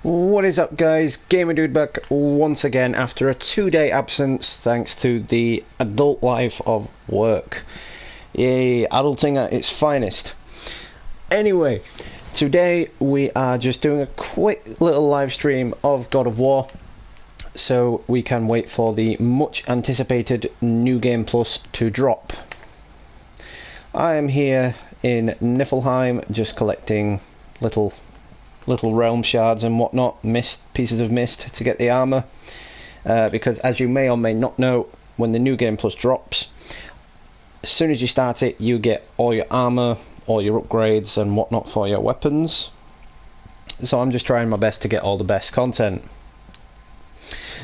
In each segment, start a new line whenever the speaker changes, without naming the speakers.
What is up, guys? Gamer Dude back once again after a 2-day absence thanks to the adult life of work. Yay, adulting at its finest. Anyway, today we are just doing a quick little live stream of God of War so we can wait for the much anticipated New Game Plus to drop. I am here in Niflheim just collecting little realm shards and whatnot, pieces of mist to get the armor, because as you may or may not know, when the New Game Plus drops, as soon as you start it you get all your armor, all your upgrades and whatnot for your weapons. So I'm just trying my best to get all the best content.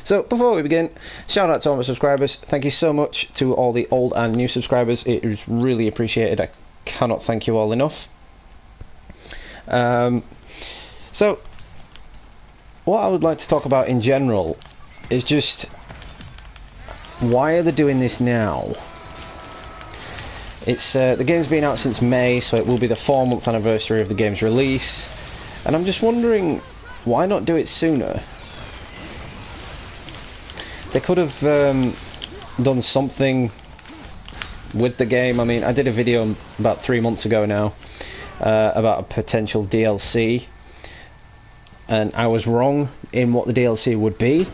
So before we begin, shout out to all my subscribers. Thank you so much to all the old and new subscribers. It is really appreciated. I cannot thank you all enough. So, what I would like to talk about in general is just why are they doing this now? It's the game's been out since May, so it will be the 4-month anniversary of the game's release, and I'm just wondering why not do it sooner? They could have done something with the game. I mean, I did a video about 3 months ago now about a potential DLC. And I was wrong in what the DLC would be,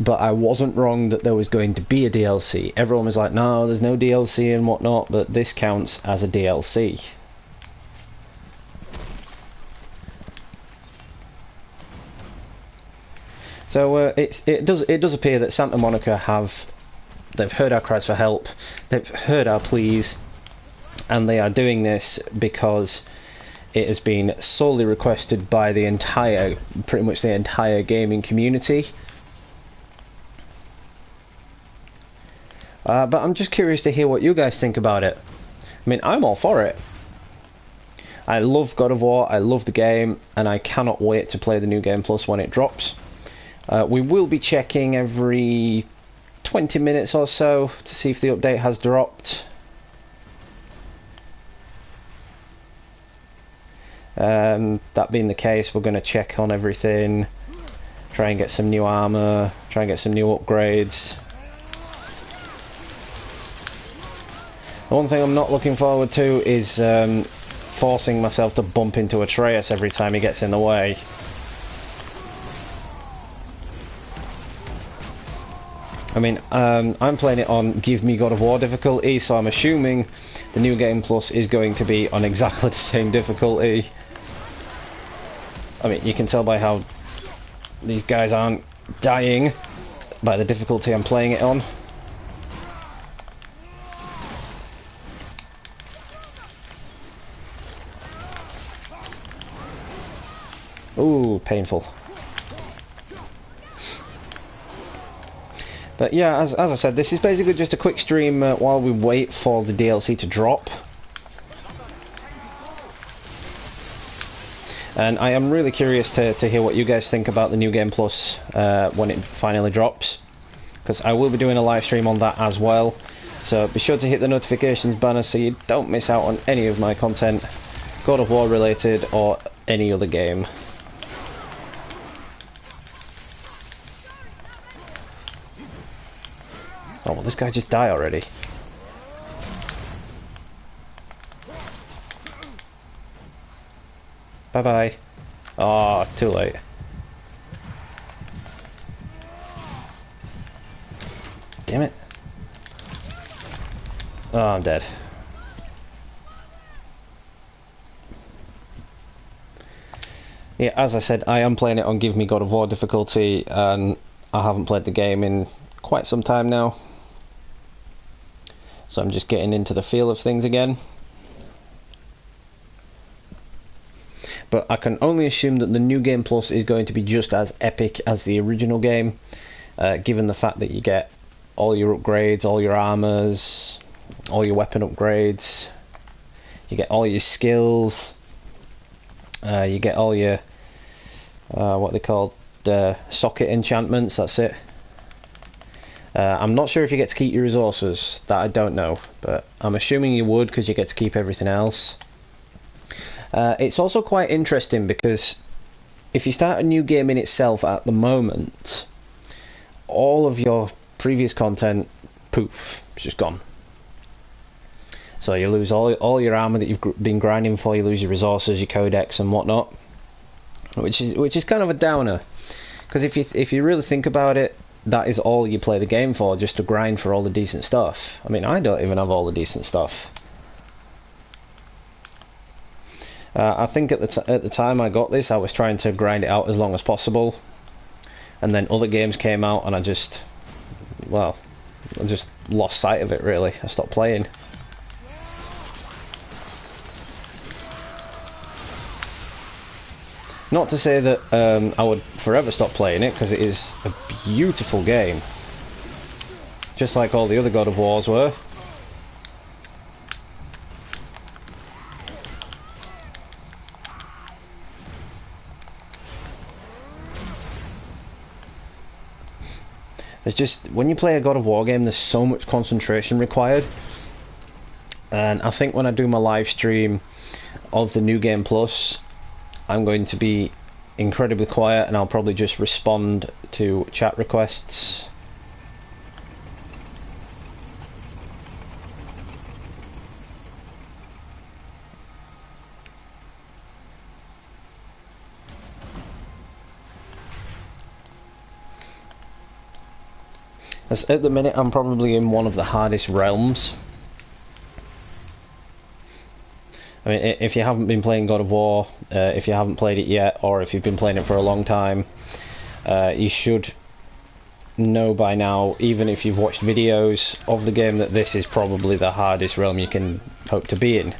but I wasn't wrong that there was going to be a DLC. Everyone was like, no, there's no DLC and whatnot, but this counts as a DLC. So it does appear that Santa Monica they've heard our cries for help, they've heard our pleas, and they are doing this because it has been solely requested by pretty much the entire gaming community. But I'm just curious to hear what you guys think about it. I mean, I'm all for it. I love God of War, I love the game, and I cannot wait to play the New Game Plus when it drops. We will be checking every 20 minutes or so to see if the update has dropped. That being the case, we're going to check on everything, try and get some new armor, try and get some new upgrades. The one thing I'm not looking forward to is forcing myself to bump into Atreus every time he gets in the way. I mean, I'm playing it on Give Me God of War difficulty, so I'm assuming the New Game Plus is going to be on exactly the same difficulty. I mean, you can tell by how these guys aren't dying by the difficulty I'm playing it on. Ooh, painful. But yeah, as I said, this is basically just a quick stream while we wait for the DLC to drop. And I am really curious to hear what you guys think about the New Game Plus when it finally drops, because I will be doing a live stream on that as well. So be sure to hit the notifications banner so you don't miss out on any of my content, God of War related or any other game. Oh, will this guy just die already? Bye-bye. Oh, too late. Damn it. Oh, I'm dead. Yeah, as I said, I am playing it on Give Me God of War difficulty, and I haven't played the game in quite some time now. So I'm just getting into the feel of things again. But I can only assume that the New Game Plus is going to be just as epic as the original game, given the fact that you get all your upgrades, all your armors, all your weapon upgrades, you get all your skills, you get all your what they call socket enchantments, that's it. I'm not sure if you get to keep your resources, that I don't know, but I'm assuming you would because you get to keep everything else. It's also quite interesting because if you start a new game in itself at the moment, all of your previous content, poof, it's just gone. So you lose all your armor that you've been grinding for. You lose your resources, your codex, and whatnot, which is kind of a downer. Because if you really think about it, that is all you play the game for, just to grind for all the decent stuff. I mean, I don't even have all the decent stuff. I think at the time I got this, I was trying to grind it out as long as possible, and then other games came out, and I just lost sight of it. Really, I stopped playing. Not to say that I would forever stop playing it, because it is a beautiful game, just like all the other God of Wars were. It's just, when you play a God of War game, there's so much concentration required, and I think when I do my live stream of the New Game Plus, I'm going to be incredibly quiet, and I'll probably just respond to chat requests. As at the minute, I'm probably in one of the hardest realms. I mean, if you haven't been playing God of War, if you haven't played it yet, or if you've been playing it for a long time, you should know by now, even if you've watched videos of the game, that this is probably the hardest realm you can hope to be in.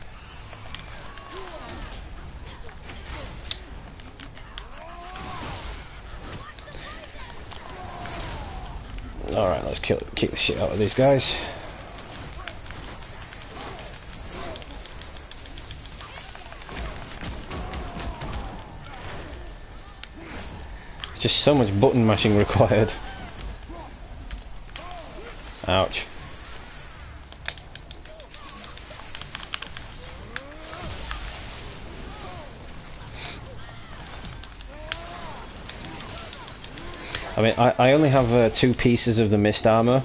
Alright, let's kick the shit out of these guys. There's just so much button mashing required. Ouch. I mean, I only have 2 pieces of the mist armor.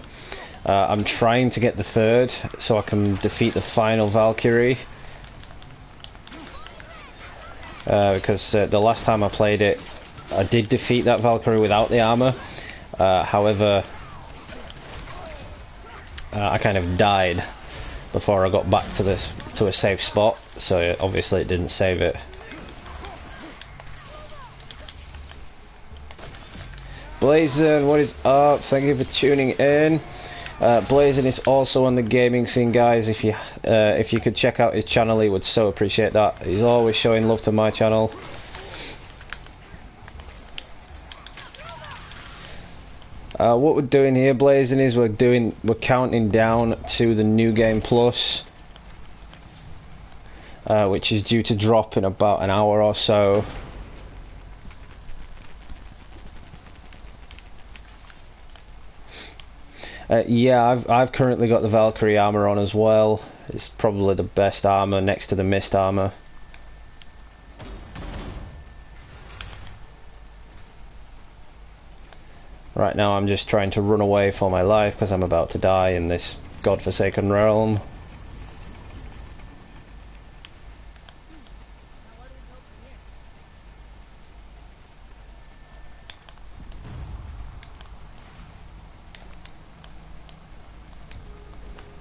I'm trying to get the 3rd so I can defeat the final Valkyrie. Because the last time I played it, I did defeat that Valkyrie without the armor. However, I kind of died before I got back to a safe spot, so obviously it didn't save it. Blazin, what is up? Thank you for tuning in. Blazin is also on the gaming scene, guys. If you could check out his channel, he would so appreciate that. He's always showing love to my channel. What we're doing here, Blazin, is we're counting down to the New Game Plus, which is due to drop in about an hour or so. Yeah, I've currently got the Valkyrie armor on as well. It's probably the best armor next to the mist armor. Right now I'm just trying to run away for my life because I'm about to die in this godforsaken realm.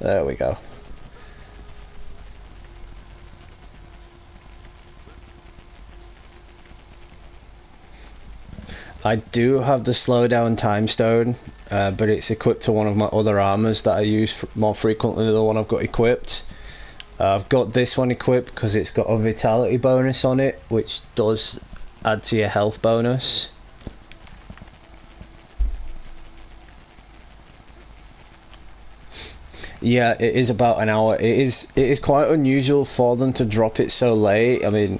There we go. I do have the slowdown time stone, but it's equipped to one of my other armors that I use more frequently than the one I've got equipped. I've got this one equipped because it's got a vitality bonus on it, which does add to your health bonus. Yeah, it is about an hour. It is quite unusual for them to drop it so late. I mean,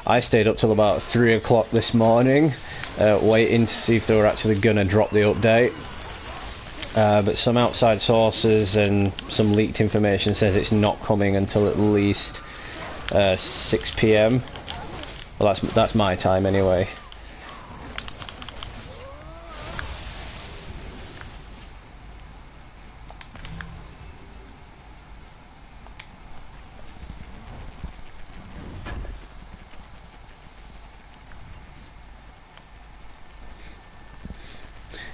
I stayed up till about 3 o'clock this morning, waiting to see if they were actually gonna drop the update. But some outside sources and some leaked information says it's not coming until at least 6 PM. Well, that's my time anyway.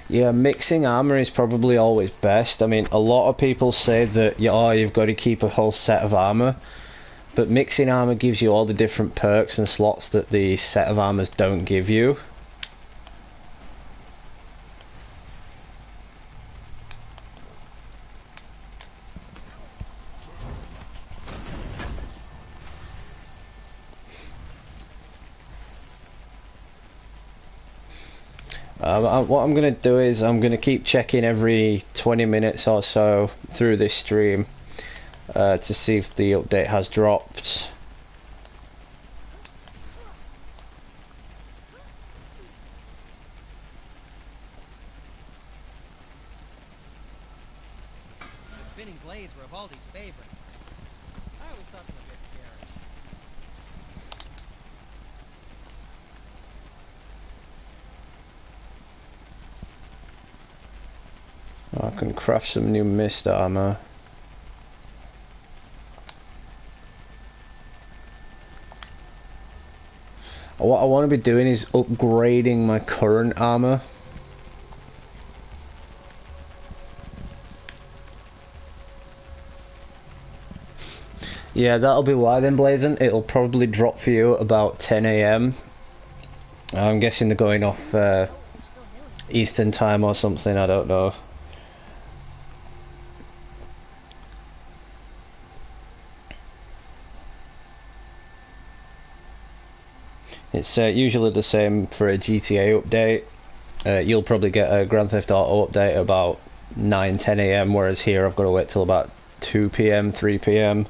Yeah, mixing armor is probably always best. I mean, a lot of people say that you've got to keep a whole set of armor, but mixing armor gives you all the different perks and slots that the set of armors don't give you. What I'm going to do is I'm going to keep checking every 20 minutes or so through this stream to see if the update has dropped.
The spinning blades were Evaldi's favorite. I always thought them a bit garish.
I can craft some new mist armor. What I want to be doing is upgrading my current armor. Yeah, that'll be why then, Blazing. It'll probably drop for you about 10 AM. I'm guessing they're going off Eastern time or something, I don't know. It's usually the same for a GTA update. You'll probably get a Grand Theft Auto update about 9-10 AM, whereas here I've got to wait till about 2 PM, 3 PM.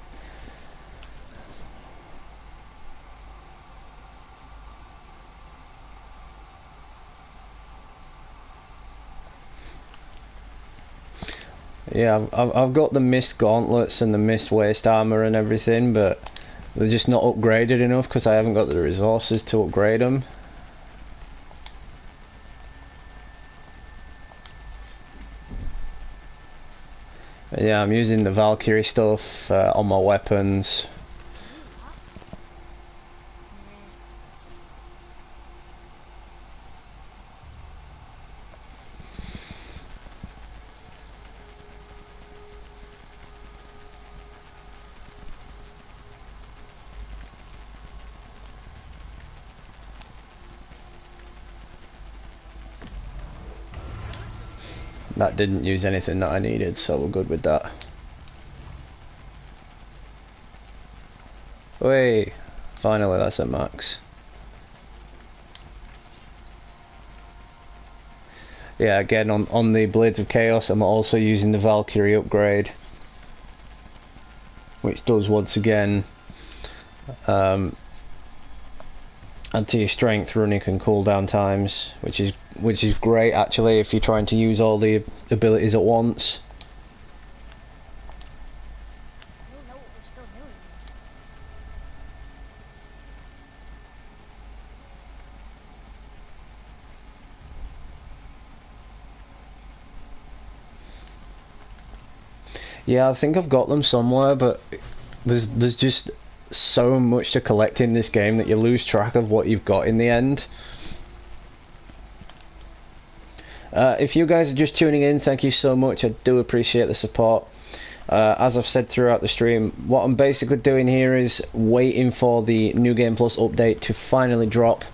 Yeah, I've got the mist gauntlets and the mist waist armor and everything, but they're just not upgraded enough because I haven't got the resources to upgrade them. Yeah, I'm using the Valkyrie stuff on my weapons. That didn't use anything that I needed, so we're good with that. Wait, finally that's a max. Yeah, again on the Blades of Chaos I'm also using the Valkyrie upgrade, which does once again add to your strength, running and cooldown times, which is great actually if you're trying to use all the abilities at once. Yeah, I think I've got them somewhere, but there's just so much to collect in this game that you lose track of what you've got in the end. If you guys are just tuning in, thank you so much. I do appreciate the support. As I've said throughout the stream, what I'm basically doing here is waiting for the New Game Plus update to finally drop,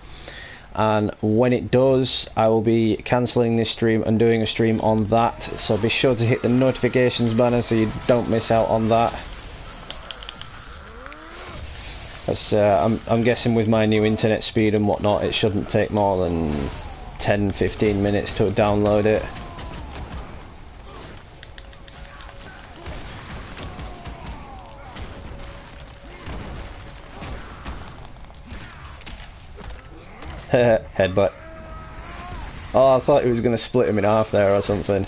and when it does I will be cancelling this stream and doing a stream on that, so be sure to hit the notifications banner so you don't miss out on that. As, I'm guessing with my new internet speed and whatnot it shouldn't take more than 10-15 minutes to download it. Headbutt. Oh, I thought he was going to split him in half there or something.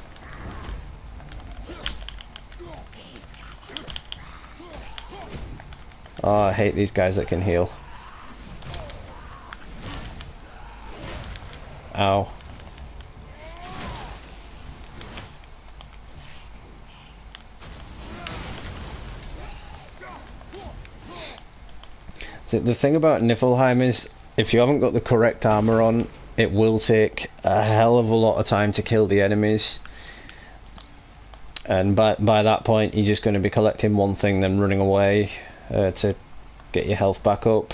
Oh, I hate these guys that can heal. Ow. So the thing about Niflheim is, if you haven't got the correct armor on, it will take a hell of a lot of time to kill the enemies. And by that point, you're just going to be collecting one thing, then running away to get your health back up.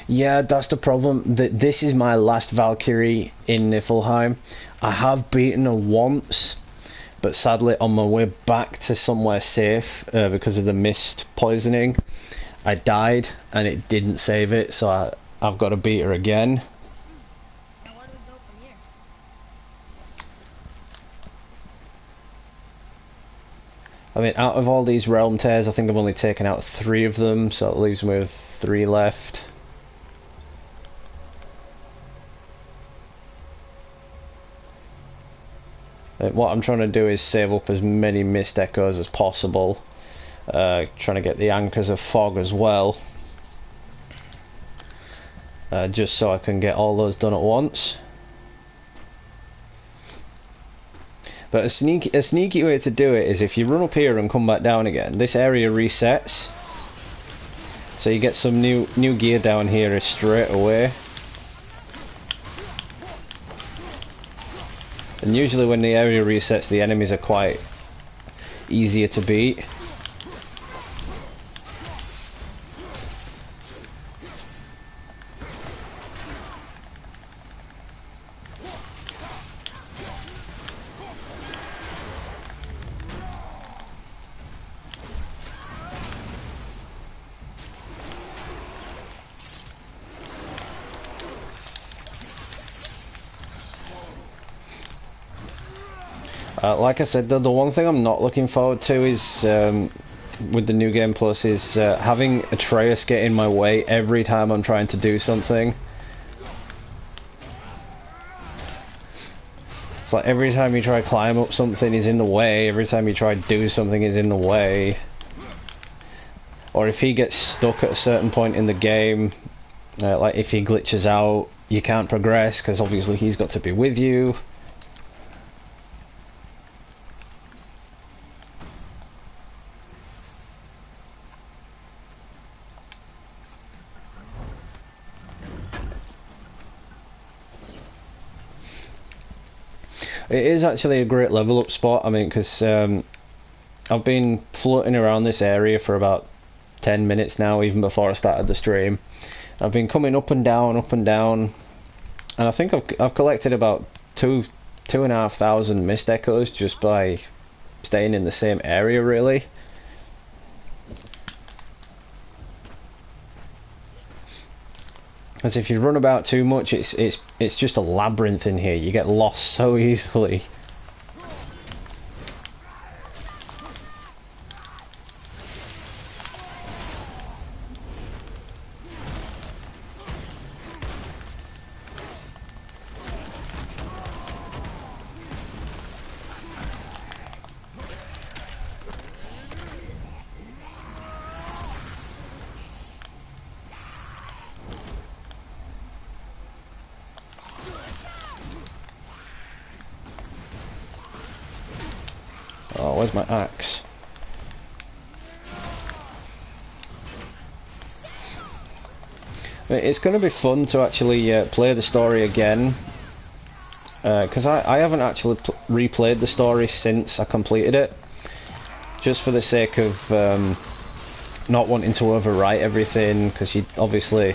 Yeah, that's the problem. This is my last Valkyrie in Niflheim. I have beaten her once, but sadly on my way back to somewhere safe because of the mist poisoning, I died and it didn't save it, so I've got to beat her again.
Now where do we go from here?
I mean, out of all these realm tears, I think I've only taken out 3 of them, so it leaves me with 3 left. What I'm trying to do is save up as many mist echoes as possible. Trying to get the anchors of fog as well. Just so I can get all those done at once. But a sneaky way to do it is if you run up here and come back down again, this area resets. So you get some new gear down here straight away. And usually when the area resets, the enemies are quite easier to beat. Like I said, the one thing I'm not looking forward to is, with the New Game Plus, is having Atreus get in my way every time I'm trying to do something. It's like every time you try to climb up something, he's in the way. Every time you try to do something, he's in the way. Or if he gets stuck at a certain point in the game, like if he glitches out, you can't progress because obviously he's got to be with you. It is actually a great level up spot. I mean, because I've been floating around this area for about 10 minutes now, even before I started the stream. I've been coming up and down, and I think I've collected about 2,500 mist echoes just by staying in the same area, really. As if you run about too much, it's just a labyrinth in here. You get lost so easily. Oh, where's my axe? It's going to be fun to actually play the story again, because I haven't actually replayed the story since I completed it, just for the sake of not wanting to overwrite everything, because you obviously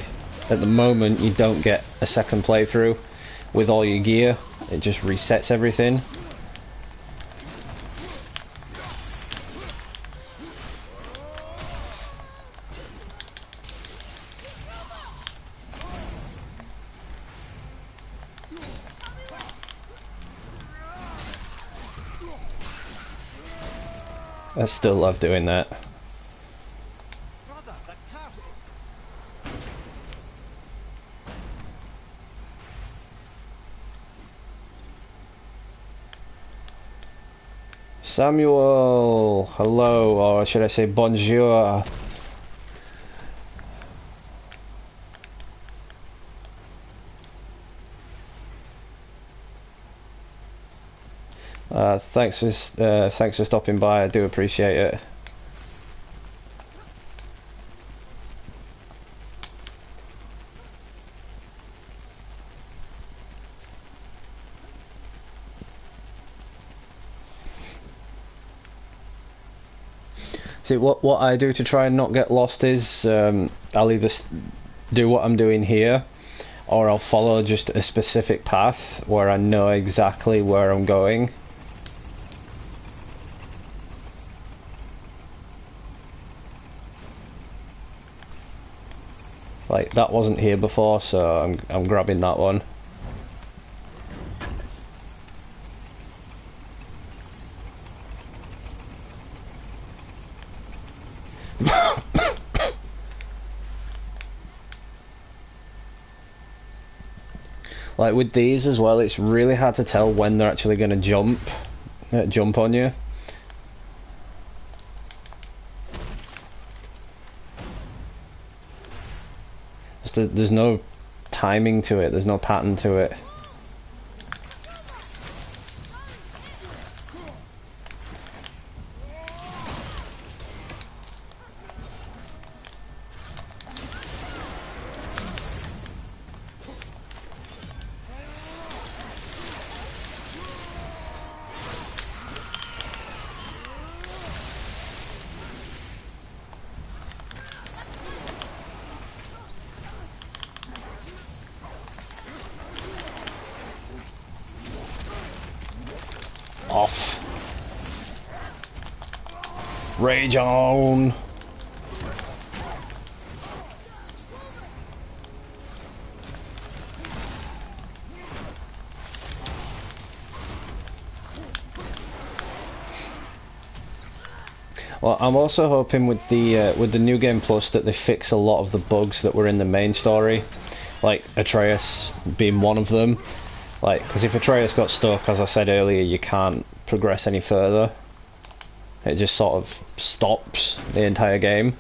at the moment you don't get a second playthrough with all your gear. It just resets everything. I still love doing that.
Brother, the curse!
Samuel, hello, or should I say bonjour? Thanks for stopping by. I do appreciate it. See, what I do to try and not get lost is I'll either do what I'm doing here, or I'll follow just a specific path where I know exactly where I'm going. Like, that wasn't here before, so I'm grabbing that one. Like with these as well, it's really hard to tell when they're actually going to jump on you. There's no timing to it, there's no pattern to it. Off. Rage on. Well, I'm also hoping with the new game plus that they fix a lot of the bugs that were in the main story, like Atreus being one of them. Like, because if Atreus got stuck, as I said earlier, you can't progress any further. It just sort of stops the entire game.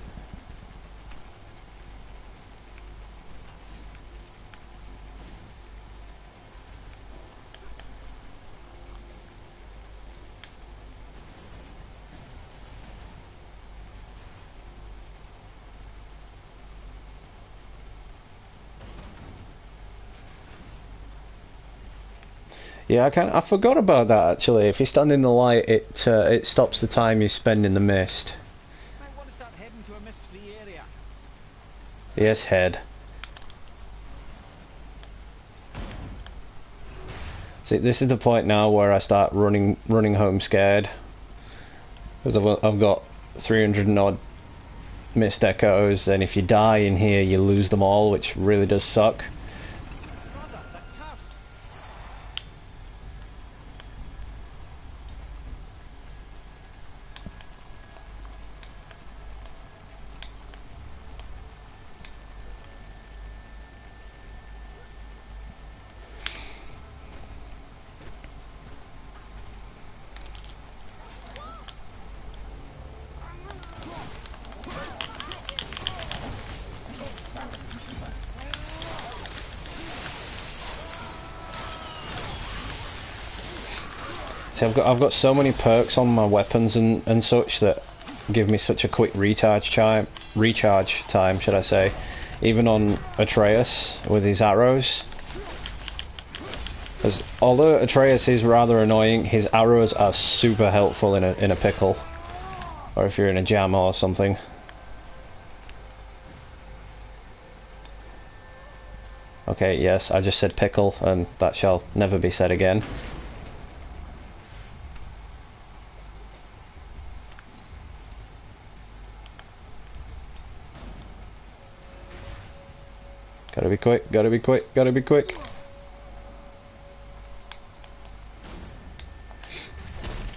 Yeah, I forgot about that actually. If you stand in the light, it stops the time you spend in the mist.
Might want to start heading to a mist-free area.
Yes, head. See, this is the point now where I start running home scared, because I've got 300 and odd mist echoes, and if you die in here, you lose them all, which really does suck.
Brother, the curse!
See, I've got so many perks on my weapons and such that give me such a quick recharge time, should I say, even on Atreus with his arrows. Because although Atreus is rather annoying, his arrows are super helpful in a pickle, or if you're in a jam or something. Okay, yes, I just said pickle, and that shall never be said again. Gotta be quick, gotta be quick, gotta be quick.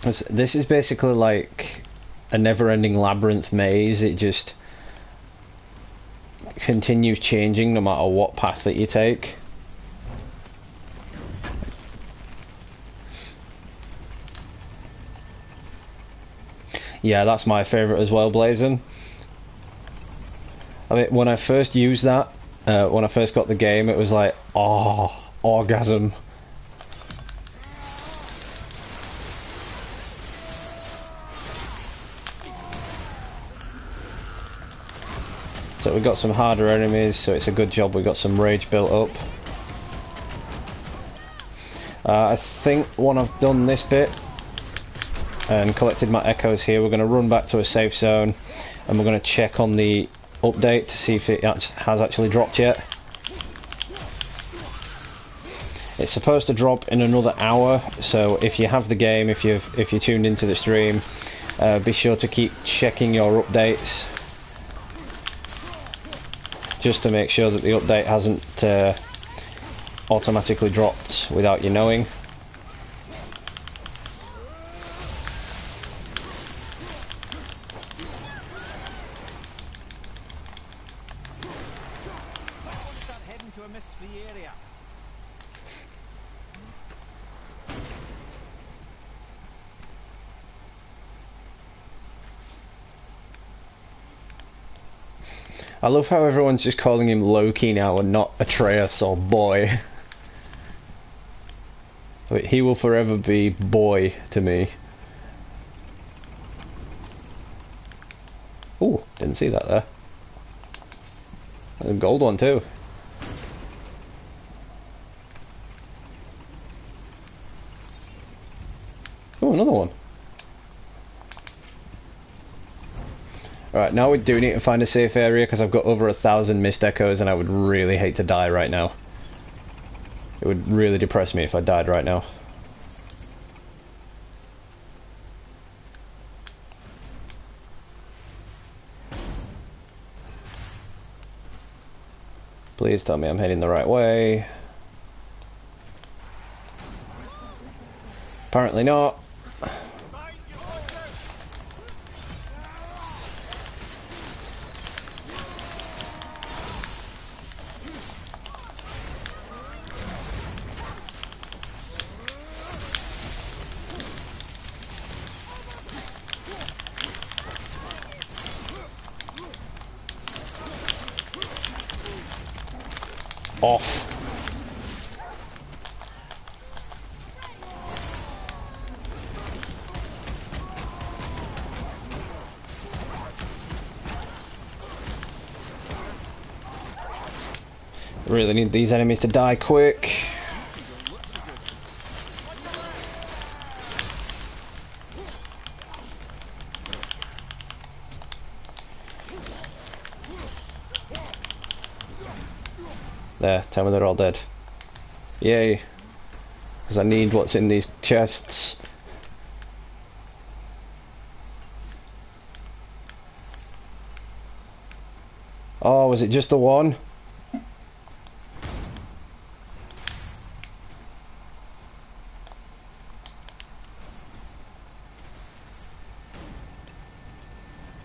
This is basically like a never-ending labyrinth maze. It just continues changing no matter what path that you take. Yeah, that's my favourite as well, Blazing. I mean, when I first used that, when I first got the game, it was like, oh, orgasm. So we've got some harder enemies, so it's a good job we got some rage built up. I think when I've done this bit and collected my echoes here, we're going to run back to a safe zone and we're going to check on the update to see if it has actually dropped yet. It's supposed to drop in another hour, so if you have the game, if you're tuned into the stream, be sure to keep checking your updates just to make sure that the update hasn't automatically dropped without you knowing.
Start heading to a mist-free area.
I love how everyone's just calling him Loki now and not Atreus or Boy. He will forever be Boy to me. Ooh, didn't see that there. A gold one too. Oh, another one. Alright, now we do need to find a safe area because I've got over 1,000 missed echoes and I would really hate to die right now. It would really depress me if I died right now. Please tell me I'm heading the right way. Apparently not. Off. Really need these enemies to die quick. There, tell me they're all dead. Yay. Because I need what's in these chests. Oh, was it just the one?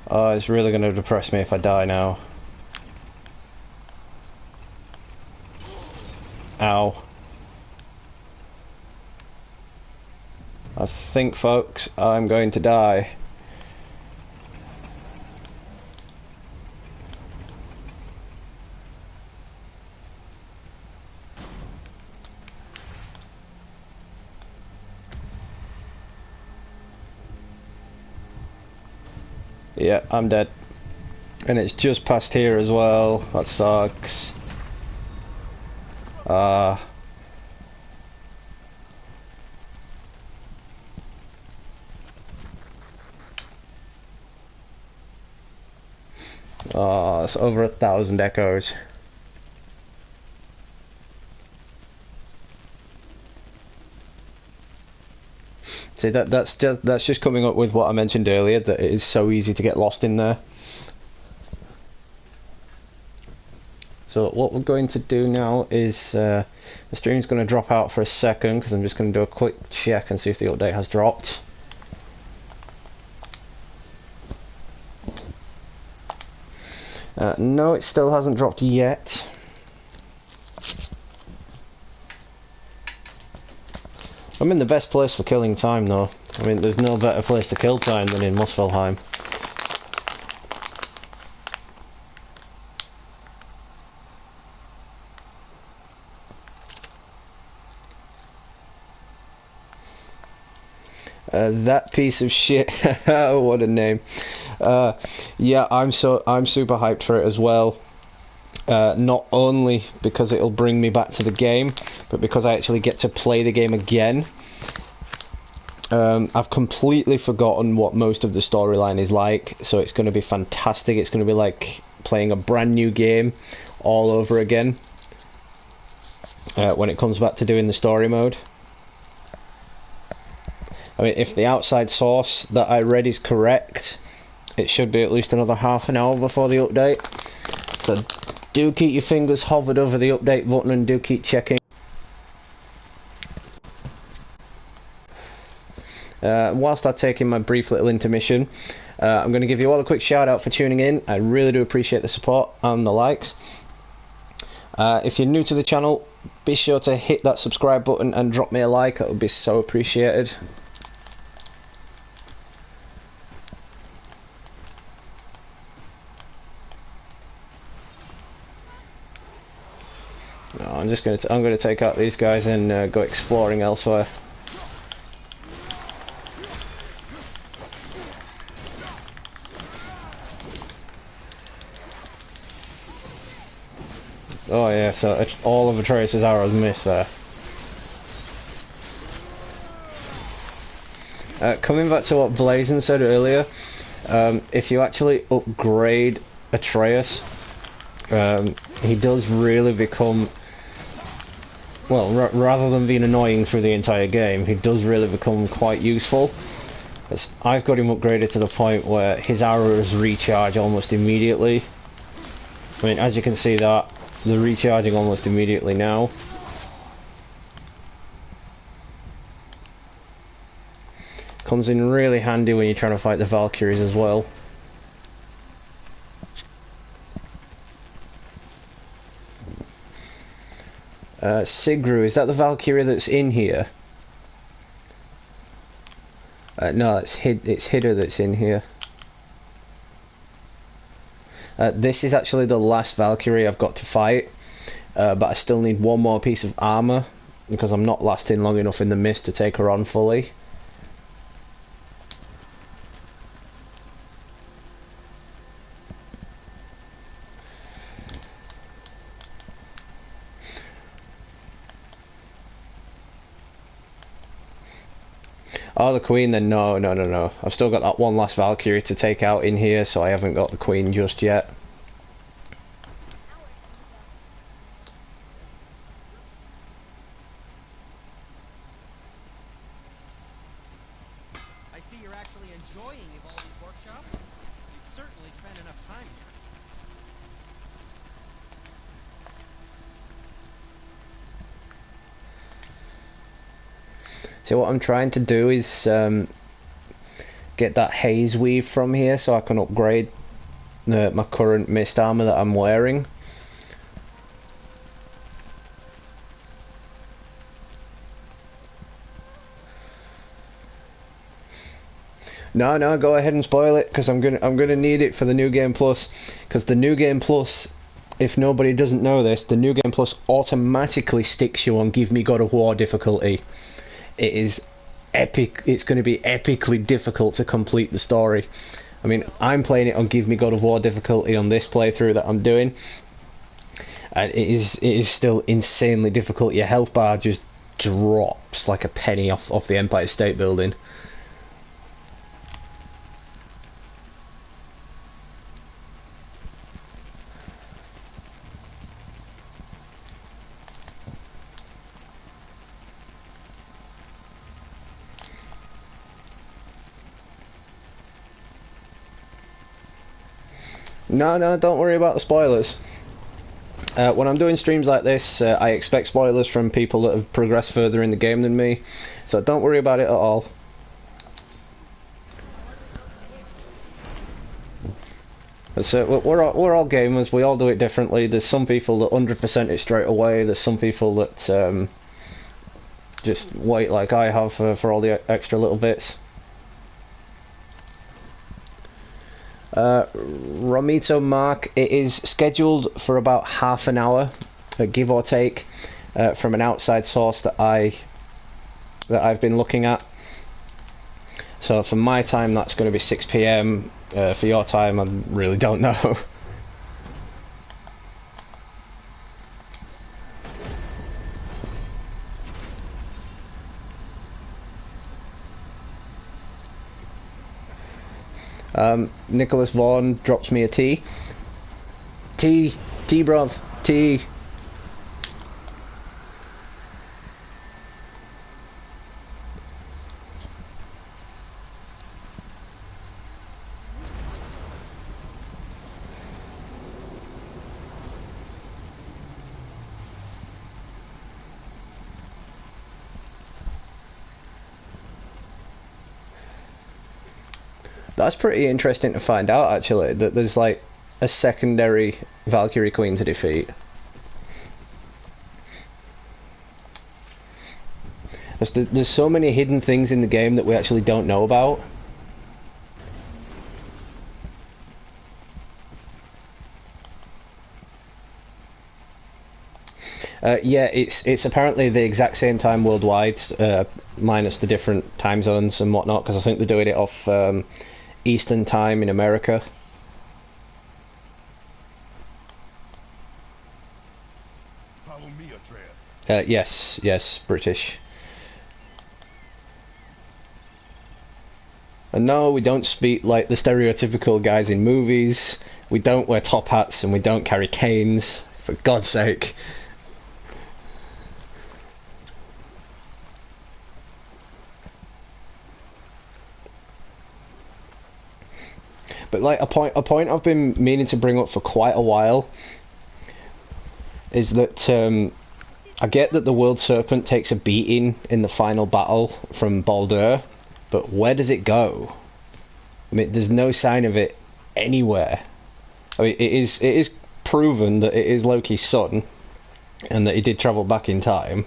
Oh, it's really going to depress me if I die now. Ow. I think, folks, I'm going to die. Yeah, I'm dead. And it's just past here as well. That sucks. Oh, it's over 1,000 echoes. See, that's just coming up with what I mentioned earlier, that it is so easy to get lost in there. So what we're going to do now is the stream's going to drop out for a second because I'm just going to do a quick check and see if the update has dropped. No, it still hasn't dropped yet. I'm in the best place for killing time though. I mean, there's no better place to kill time than in Muspelheim. That piece of shit. What a name. Yeah, I'm super hyped for it as well. Not only because it'll bring me back to the game, but because I actually get to play the game again. I've completely forgotten what most of the storyline is like, so it's going to be fantastic. It's going to be like playing a brand new game all over again when it comes back to doing the story mode. I mean, if the outside source that I read is correct, it should be at least another half an hour before the update. So do keep your fingers hovered over the update button and do keep checking. Whilst I take in my brief little intermission, I'm going to give you all a quick shout out for tuning in. I really do appreciate the support and the likes. If you're new to the channel, be sure to hit that subscribe button and drop me a like. That would be so appreciated. No, I'm going to take out these guys and go exploring elsewhere. Oh yeah, so all of Atreus' arrows missed there. Coming back to what Blazin said earlier, if you actually upgrade Atreus, he does really become, well, rather than being annoying through the entire game, he does really become quite useful. I've got him upgraded to the point where his arrows recharge almost immediately. I mean, as you can see that, they're recharging almost immediately now. Comes in really handy when you're trying to fight the Valkyries as well. Soooooo, is that the Valkyrie that's in here? No, it's Hida that's in here. This is actually the last Valkyrie I've got to fight, but I still need one more piece of armor because I'm not lasting long enough in the mist to take her on fully. Oh, the Queen then? No. I've still got that one last Valkyrie to take out in here, so I haven't got the Queen just yet.
I see you're actually enjoying Evaldi's workshop. You've certainly spent enough time here.
So what I'm trying to do is get that haze weave from here so I can upgrade my current mist armor that I'm wearing. No, go ahead and spoil it because I'm gonna need it for the New Game Plus. Because the New Game Plus, if nobody doesn't know this, the New Game Plus automatically sticks you on Give Me God of War difficulty. It is epic. It's going to be epically difficult to complete the story. I mean, I'm playing it on Give Me God of War difficulty on this playthrough that I'm doing, and it is still insanely difficult. Your health bar just drops like a penny off the Empire State Building. No, don't worry about the spoilers. When I'm doing streams like this, I expect spoilers from people that have progressed further in the game than me, so don't worry about it at all. So we're all gamers. We all do it differently. There's some people that 100% it straight away. There's some people that just wait, like I have, for all the extra little bits. Romito Mark, it is scheduled for about half an hour, give or take, from an outside source that I've been looking at. So for my time, that's going to be 6 p.m. For your time, I really don't know. Nicholas Vaughan drops me a T. T, bruv, T. That's pretty interesting to find out, actually, that there's like a secondary Valkyrie Queen to defeat. There's so many hidden things in the game that we actually don't know about. Yeah, it's apparently the exact same time worldwide, minus the different time zones and whatnot, because I think they're doing it off Eastern time in America.
Follow me, Atreus.
Yes, British. And no, we don't speak like the stereotypical guys in movies. We don't wear top hats and we don't carry canes, for God's sake. But like a point I've been meaning to bring up for quite a while is that I get that the World Serpent takes a beating in the final battle from Baldur, but where does it go? I mean, there's no sign of it anywhere. I mean, it is proven that it is Loki's son, and that he did travel back in time.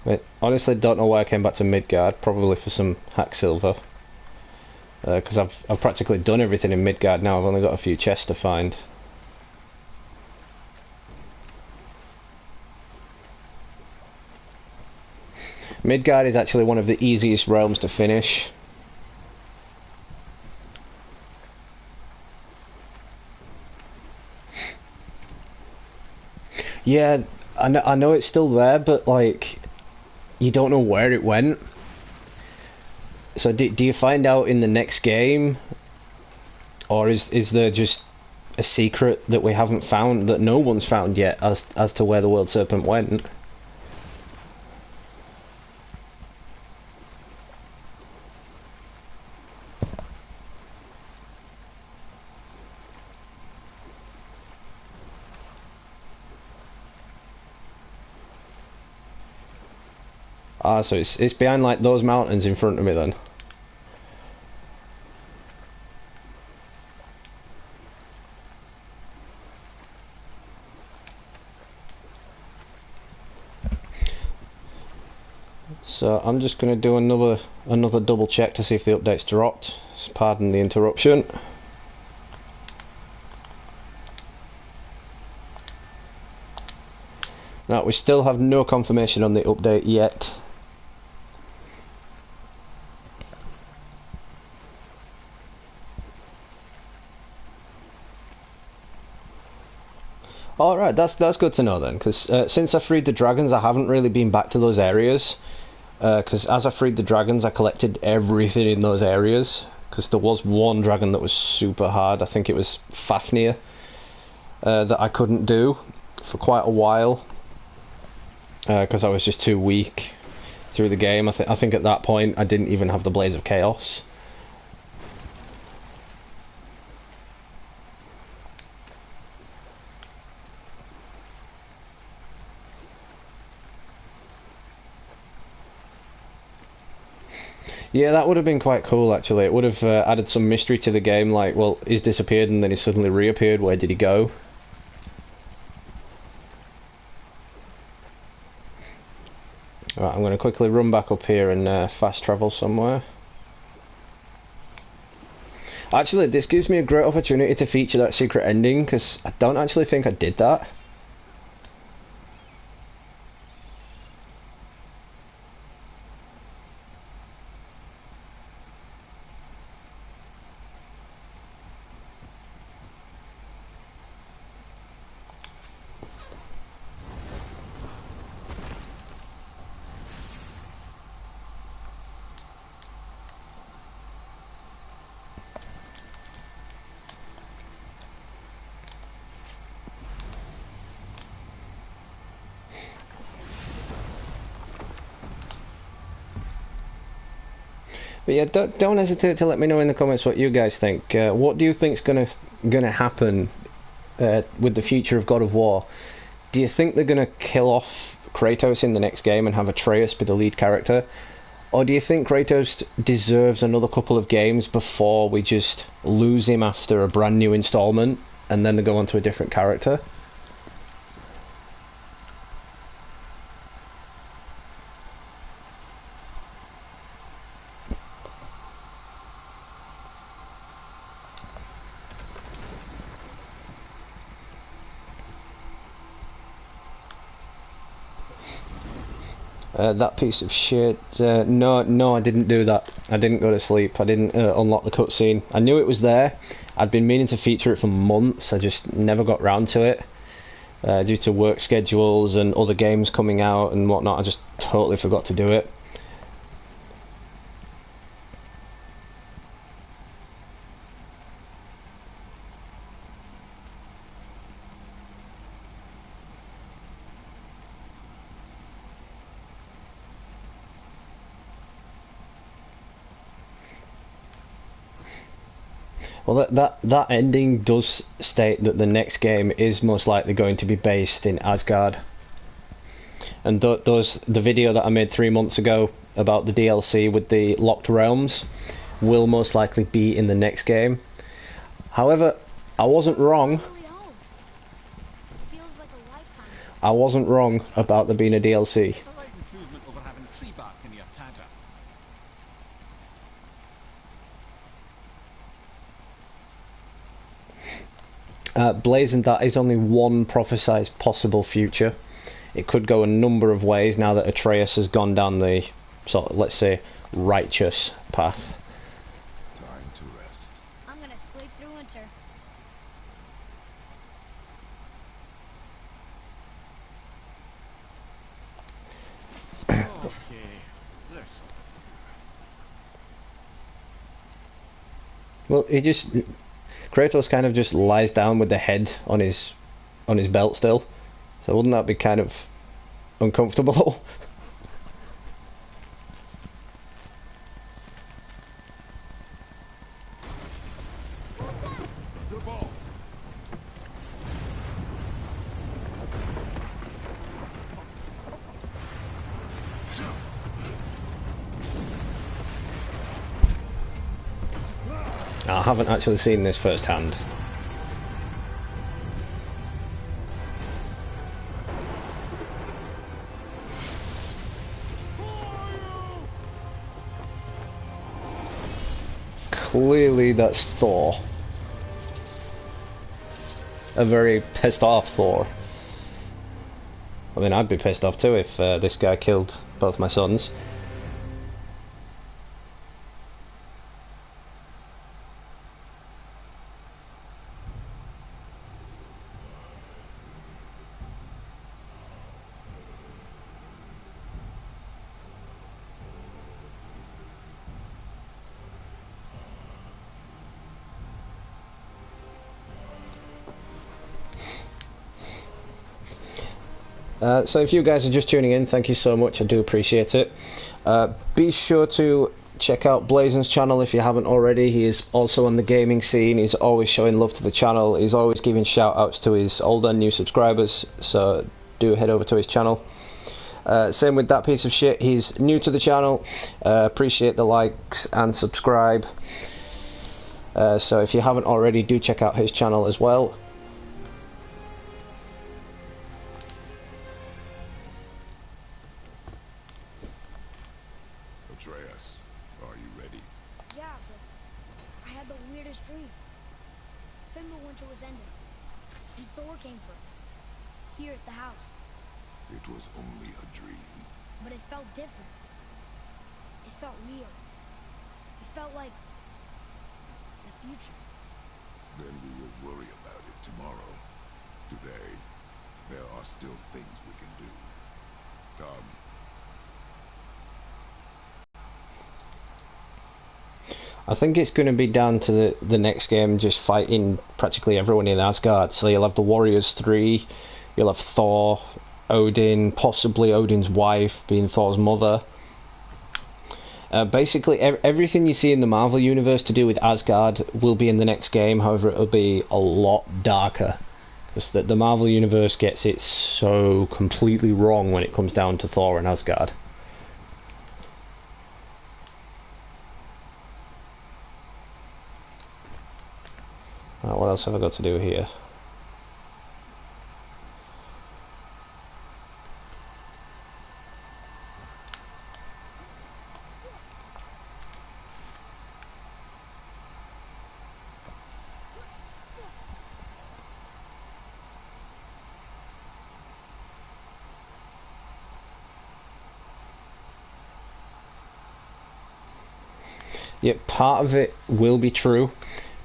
I honestly don't know why I came back to Midgard. Probably for some Hacksilver, because I've practically done everything in Midgard now. I've only got a few chests to find. Midgard is actually one of the easiest realms to finish. Yeah, I know it's still there, but like, you don't know where it went. So do you find out in the next game, or is there just a secret that we haven't found, that no one's found yet, as to where the World Serpent went? Ah, so it's behind like those mountains in front of me then. So I'm just going to do another double check to see if the update's dropped. Pardon the interruption. Now we still have no confirmation on the update yet. Alright, that's good to know then, because since I freed the dragons I haven't really been back to those areas, because as I freed the dragons I collected everything in those areas, because there was one dragon that was super hard. I think it was Fafnir, that I couldn't do for quite a while, because I was just too weak through the game. I think at that point I didn't even have the Blades of Chaos. Yeah, that would have been quite cool actually. It would have added some mystery to the game, like, well, he's disappeared and then he suddenly reappeared, where did he go? Right, I'm going to quickly run back up here and fast travel somewhere. Actually, this gives me a great opportunity to feature that secret ending, because I don't actually think I did that. But yeah, don't hesitate to let me know in the comments what you guys think. What do you think's gonna happen with the future of God of War? Do you think they're gonna kill off Kratos in the next game and have Atreus be the lead character? Or do you think Kratos deserves another couple of games before we just lose him after a brand new installment and then they go on to a different character? That piece of shit. No, I didn't do that. I didn't go to sleep. I didn't unlock the cutscene. I knew it was there. I'd been meaning to feature it for months. I just never got round to it. Due to work schedules and other games coming out and whatnot, I just totally forgot to do it. Well, that ending does state that the next game is most likely going to be based in Asgard. And the video that I made 3 months ago about the DLC with the locked realms will most likely be in the next game. However, I wasn't wrong. I wasn't wrong about there being a DLC. Blazing, that is only one prophesized possible future. It could go a number of ways now that Atreus has gone down the sort of, let's say, righteous path.
Time to rest.
I'm gonna sleep through winter.
Okay, listen.
Well, Kratos kind of just lies down with the head on his belt still. So wouldn't that be kind of uncomfortable?
Your ball.
I haven't actually seen this firsthand. Clearly that's Thor. A very pissed off Thor. I mean, I'd be pissed off too if this guy killed both my sons. So if you guys are just tuning in, thank you so much, I do appreciate it. Be sure to check out Blazon's channel if you haven't already. He is also on the gaming scene, he's always showing love to the channel, he's always giving shout outs to his old and new subscribers, so do head over to his channel. Same with that piece of shit, he's new to the channel, appreciate the likes and subscribe. So if you haven't already, do check out his channel as well.
Atreus, are you ready?
Yeah, but I had the weirdest dream. Winter was ending, and Thor came for us, here at the house.
It was only a dream.
But it felt different. It felt real. It felt like the future.
Then we will worry about it tomorrow. Today, there are still things we can do. Come.
I think it's going to be down to the next game just fighting practically everyone in Asgard. So you'll have the Warriors 3, you'll have Thor, Odin, possibly Odin's wife being Thor's mother. Basically, everything you see in the Marvel universe to do with Asgard will be in the next game. However, it'll be a lot darker. Because the Marvel universe gets it so completely wrong when it comes down to Thor and Asgard. What else have I got to do here? Yep, part of it will be true,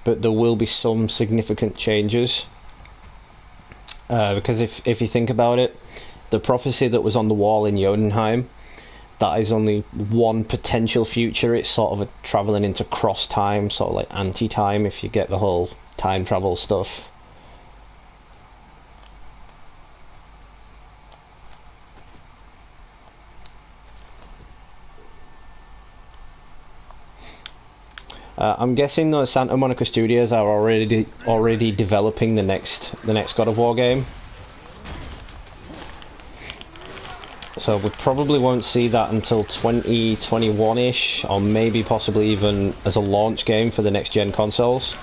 but there will be some significant changes. Because if you think about it, the prophecy that was on the wall in Jotunheim, that is only one potential future. It's sort of a travelling into cross time, sort of like anti-time, if you get the whole time travel stuff. I'm guessing the Santa Monica Studios are already developing the next God of War game. So we probably won't see that until 2021-ish, or maybe possibly even as a launch game for the next gen consoles.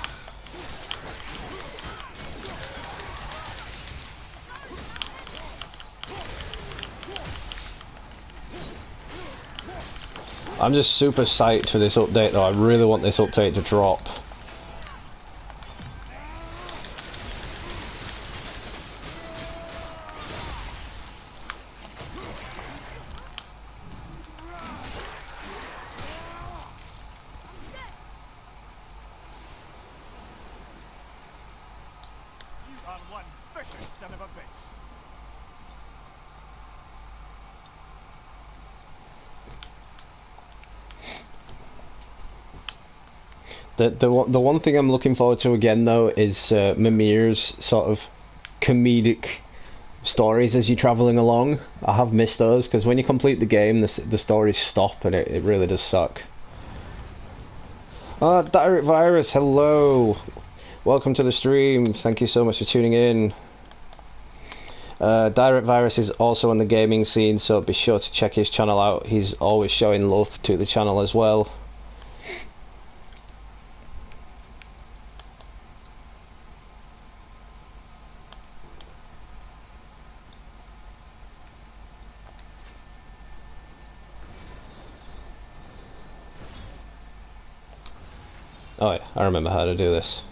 I'm just super psyched for this update though. I really want this update to drop.
You are one vicious son of a bitch.
The one thing I'm looking forward to again though is Mimir's sort of comedic stories as you're travelling along. I have missed those because when you complete the game, the stories stop and it really does suck. Direct Virus, hello! Welcome to the stream, thank you so much for tuning in. Direct Virus is also on the gaming scene, so be sure to check his channel out. He's always showing love to the channel as well. Oh yeah, I remember how to do this.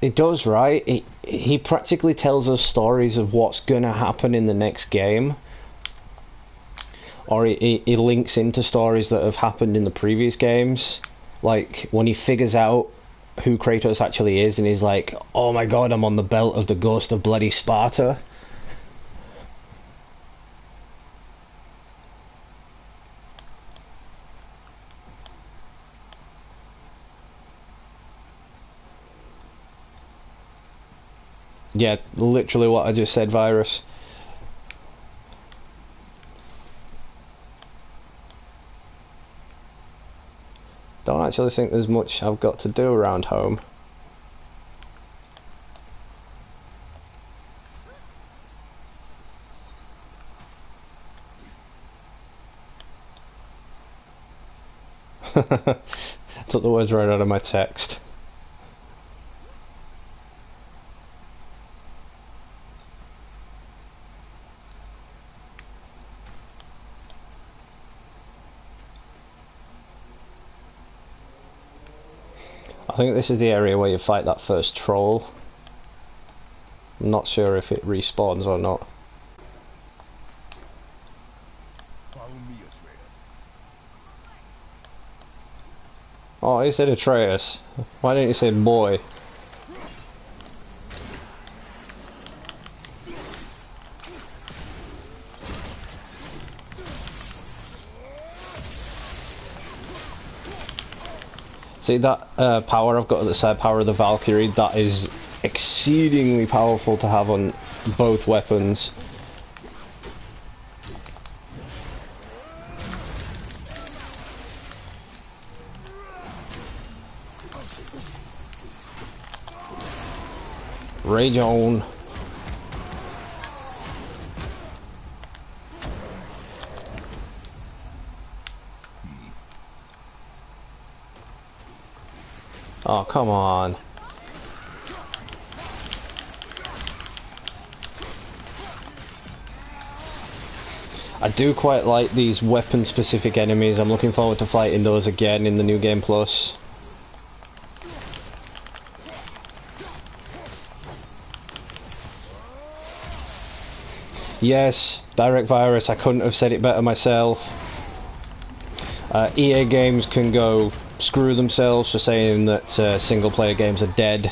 It does, right? He practically tells us stories of what's gonna happen in the next game. Or he links into stories that have happened in the previous games. Like, when he figures out who Kratos actually is and he's like, oh my god, I'm on the belt of the ghost of bloody Sparta. Yeah, literally what I just said, Virus. Don't actually think there's much I've got to do around home. Took the words right out of my text. I think this is the area where you fight that first troll. I'm not sure if it respawns or not.
Follow me, Atreus.
Oh, he said Atreus. Why didn't you say boy? See that power I've got at the side, power of the Valkyrie, that is exceedingly powerful to have on both weapons. Rage on. Oh, come on. I do quite like these weapon-specific enemies. I'm looking forward to fighting those again in the New Game Plus. Yes, Direct Virus, I couldn't have said it better myself. EA Games can go screw themselves for saying that single-player games are dead.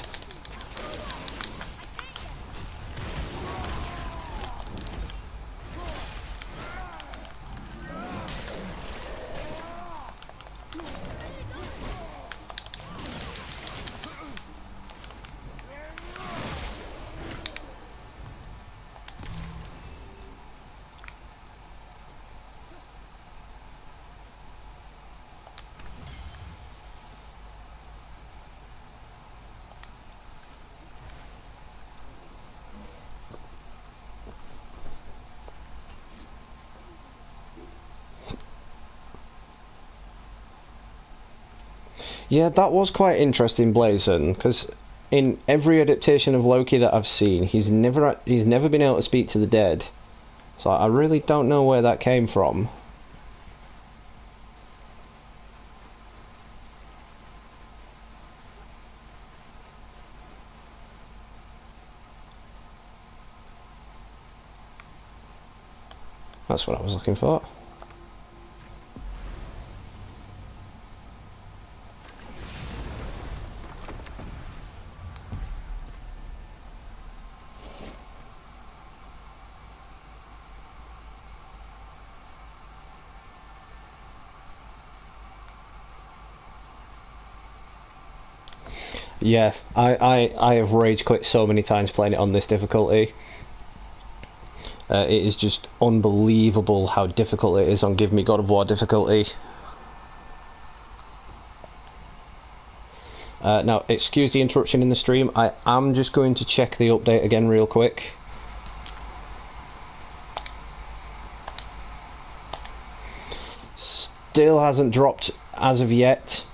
Yeah, that was quite interesting, Blazon, because in every adaptation of Loki that I've seen, he's never been able to speak to the dead. So I really don't know where that came from. That's what I was looking for. Yeah, I have rage quit so many times playing it on this difficulty. It is just unbelievable how difficult it is on Give Me God of War difficulty. Now, excuse the interruption in the stream, I am just going to check the update again real quick. Still hasn't dropped as of yet.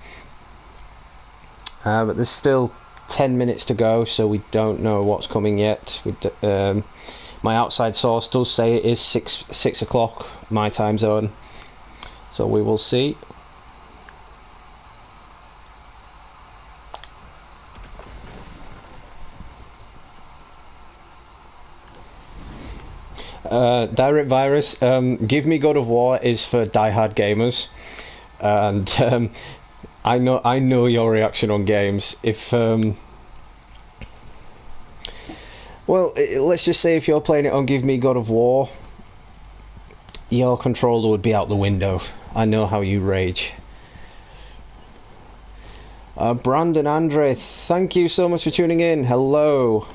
But there's still 10 minutes to go, so we don't know what's coming yet. My outside source does say it is 6 o'clock my time zone, so we will see. Direct Virus, Give Me God of War is for diehard gamers, and I know your reaction on games. If well, let's just say if you're playing it on Give Me God of War, your controller would be out the window. I know how you rage. Brandon Andre, thank you so much for tuning in. Hello.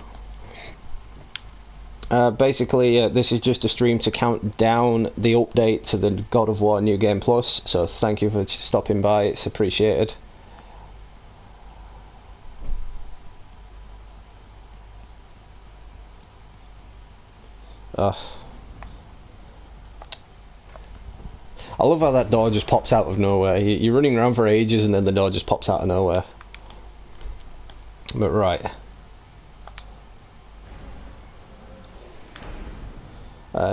Basically, this is just a stream to count down the update to the God of War New Game Plus, so thank you for stopping by, it's appreciated. I love how that door just pops out of nowhere. You're running around for ages and then the door just pops out of nowhere. But right.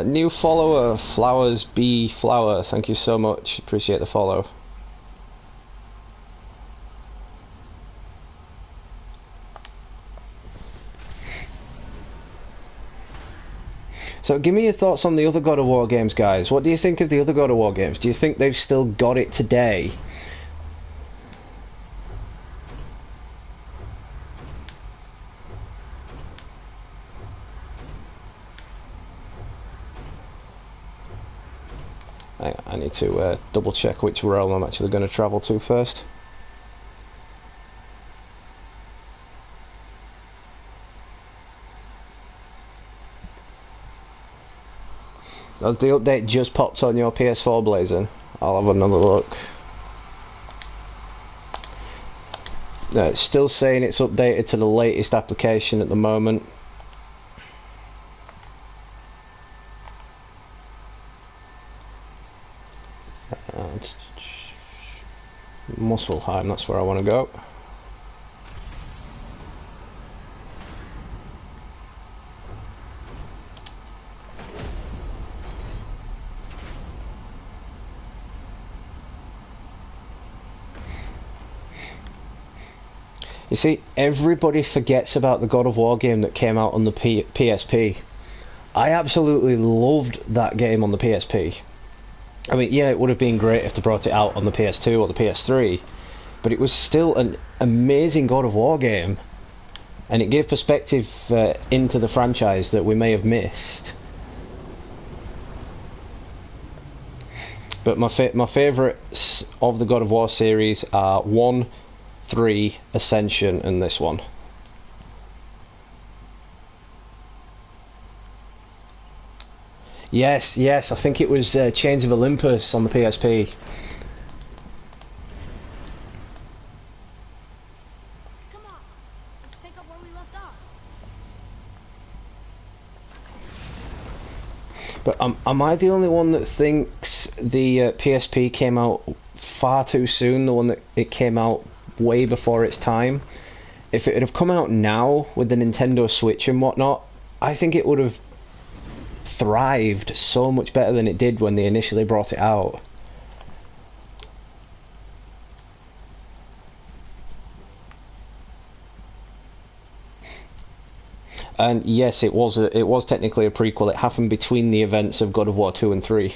New follower, Flowers B Flower, thank you so much, appreciate the follow. So give me your thoughts on the other God of War games, guys. What do you think of the other God of War games? Do you think they've still got it today? I need to double check which realm I'm actually going to travel to first. Has the update just popped on your PS4, Blazing? I'll have another look. No, it's still saying it's updated to the latest application at the moment. Muspelheim, that's where I want to go. You see, everybody forgets about the God of War game that came out on the PSP. I absolutely loved that game on the PSP. I mean, yeah, it would have been great if they brought it out on the PS2 or the PS3, but it was still an amazing God of War game, and it gave perspective into the franchise that we may have missed. But my favourites of the God of War series are 1, 3, Ascension, and this one. Yes, I think it was Chains of Olympus on the PSP.
Come on, let's pick up where we left off.
But am I the only one that thinks the PSP came out far too soon, the one that it came out way before its time? If it had have come out now with the Nintendo Switch and whatnot, I think it would have thrived so much better than it did when they initially brought it out. And yes, it was technically a prequel. It happened between the events of God of War 2 and 3.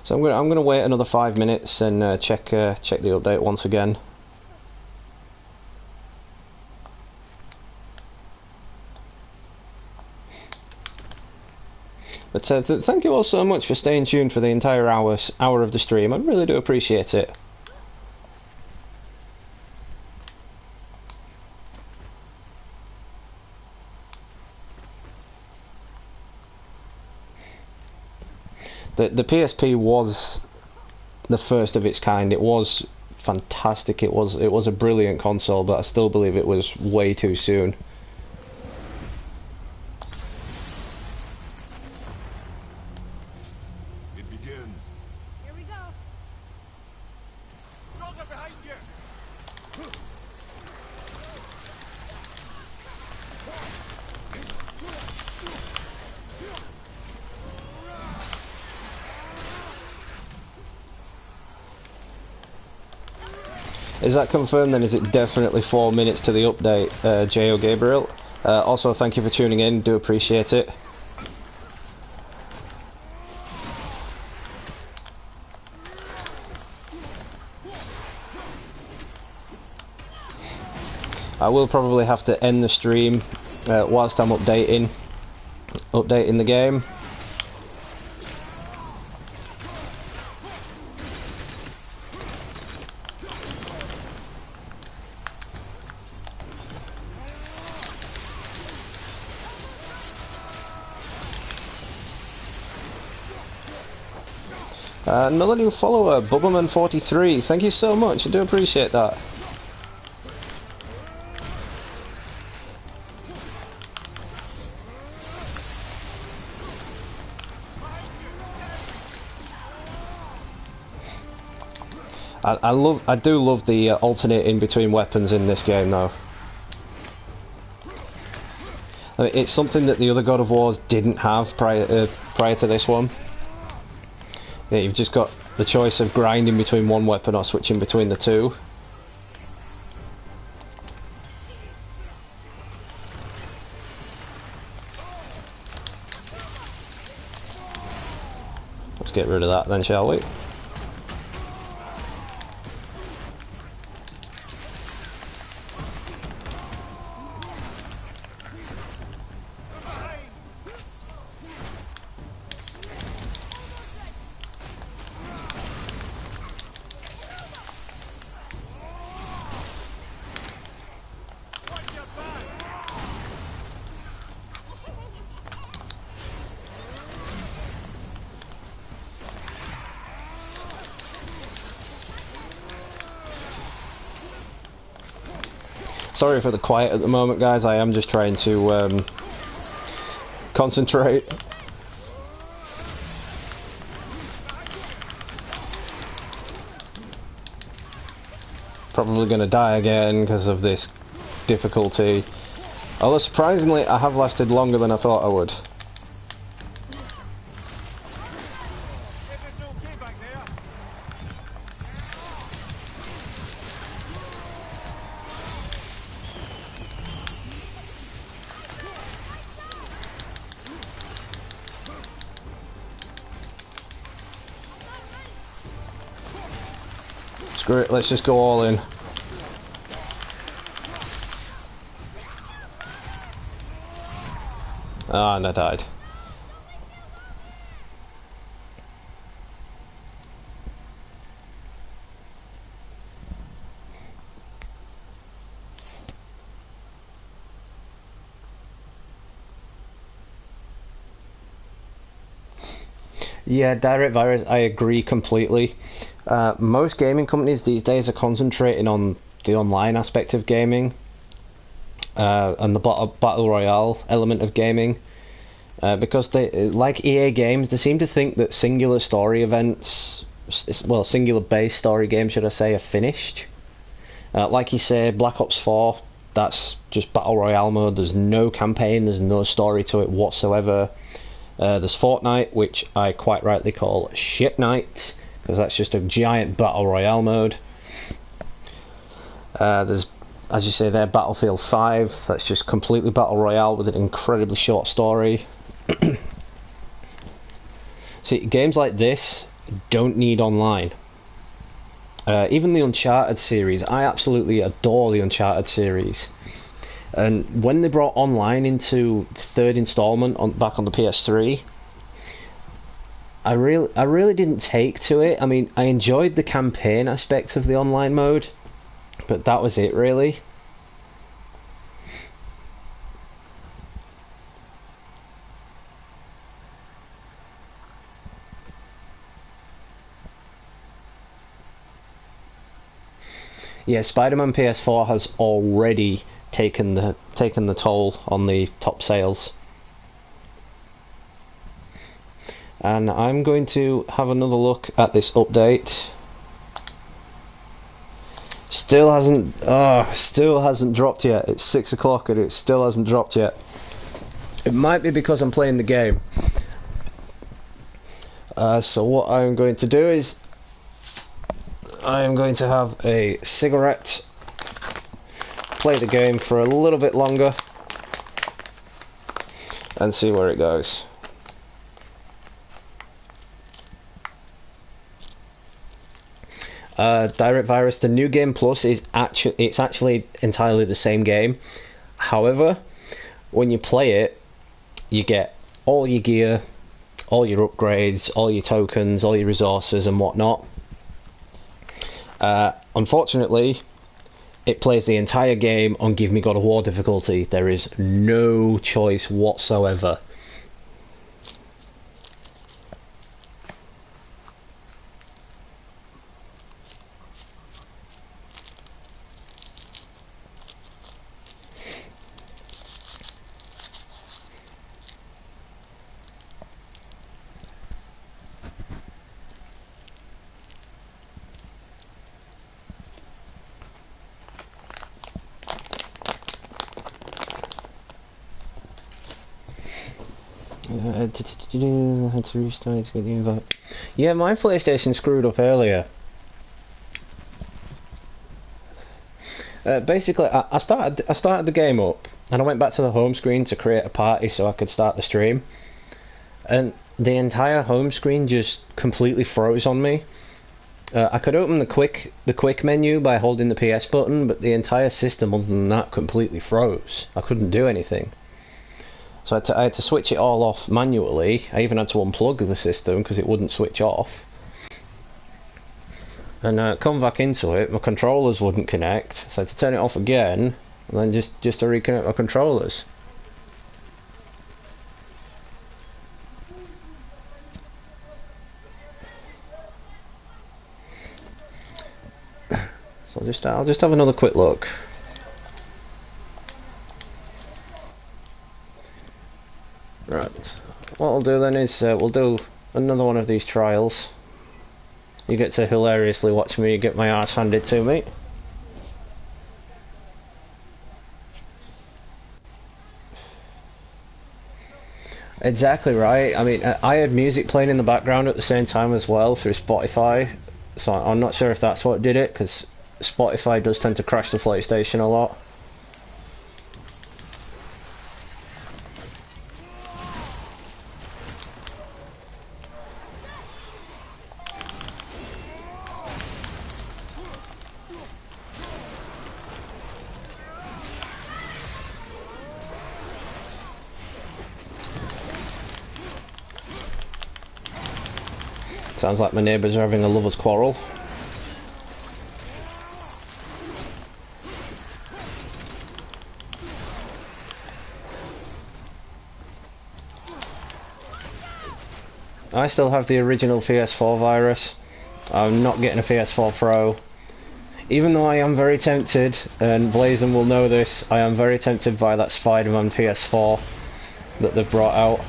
So I'm gonna wait another 5 minutes and check the update once again. But thank you all so much for staying tuned for the entire hour of the stream. I really do appreciate it. The PSP was the first of its kind. It was fantastic. It was a brilliant console, but I still believe it was way too soon.
It begins.
Here we go.
Dogger behind you!
Is that confirmed then? Is it definitely 4 minutes to the update, J.O. Gabriel? Also, thank you for tuning in, do appreciate it. I will probably have to end the stream whilst I'm updating the game. Another new follower, Bubberman43. Thank you so much. I do appreciate that. I do love the alternating between weapons in this game, though. I mean, it's something that the other God of Wars didn't have prior to this one. Yeah, you've just got the choice of grinding between one weapon or switching between the two. Let's get rid of that then, shall we? Sorry for the quiet at the moment, guys. I am just trying to concentrate. Probably going to die again because of this difficulty. Although surprisingly, I have lasted longer than I thought I would.
Everything okay back there?
Screw it, let's just go all in. Ah, and I died. Yeah, direct virus, I agree completely. Most gaming companies these days are concentrating on the online aspect of gaming and the battle royale element of gaming because they, like EA games, they seem to think that singular story events, well, singular based story games, should I say, are finished. Like you say, Black Ops 4, that's just battle royale mode. There's no campaign, there's no story to it whatsoever. There's Fortnite, which I quite rightly call Shit Night, because that's just a giant battle royale mode. There's, as you say there, Battlefield 5, that's just completely battle royale with an incredibly short story. See, games like this don't need online. Even the Uncharted series, I absolutely adore the Uncharted series. And when they brought online into the third installment back on the PS3, I really didn't take to it. I mean, I enjoyed the campaign aspect of the online mode, but that was it really. Yeah, Spider-Man PS4 has already taken the toll on the top sales. And I'm going to have another look at this update. Still hasn't dropped yet. It's 6 o'clock and it still hasn't dropped yet. It might be because I'm playing the game. So what I'm going to do is I am going to have a cigarette, play the game for a little bit longer, and see where it goes. Direct Virus, the new game plus is actually entirely the same game. However, when you play it, you get all your gear, all your upgrades, all your tokens, all your resources and whatnot. Unfortunately, it plays the entire game on Give Me God of War difficulty. There is no choice whatsoever. I had to restart to get the invite. Yeah, my PlayStation screwed up earlier. Basically, I started the game up, and I went back to the home screen to create a party so I could start the stream, and the entire home screen just completely froze on me. I could open the quick menu by holding the PS button, but the entire system, other than that, completely froze. I couldn't do anything. So I had to switch it all off manually. I even had to unplug the system because it wouldn't switch off. And come back into it, my controllers wouldn't connect, so I had to turn it off again, and then just to reconnect my controllers. So I'll just have another quick look. Right. What I'll do then is we'll do another one of these trials. You get to hilariously watch me get my arse handed to me. Exactly right. I mean, I had music playing in the background at the same time as well through Spotify, so I'm not sure if that's what did it, because Spotify does tend to crash the PlayStation a lot. Sounds like my neighbours are having a lovers' quarrel. I still have the original PS4 virus. I'm not getting a PS4 Pro. Even though I am very tempted, and Blazon will know this, I am very tempted by that Spider-Man PS4 that they've brought out.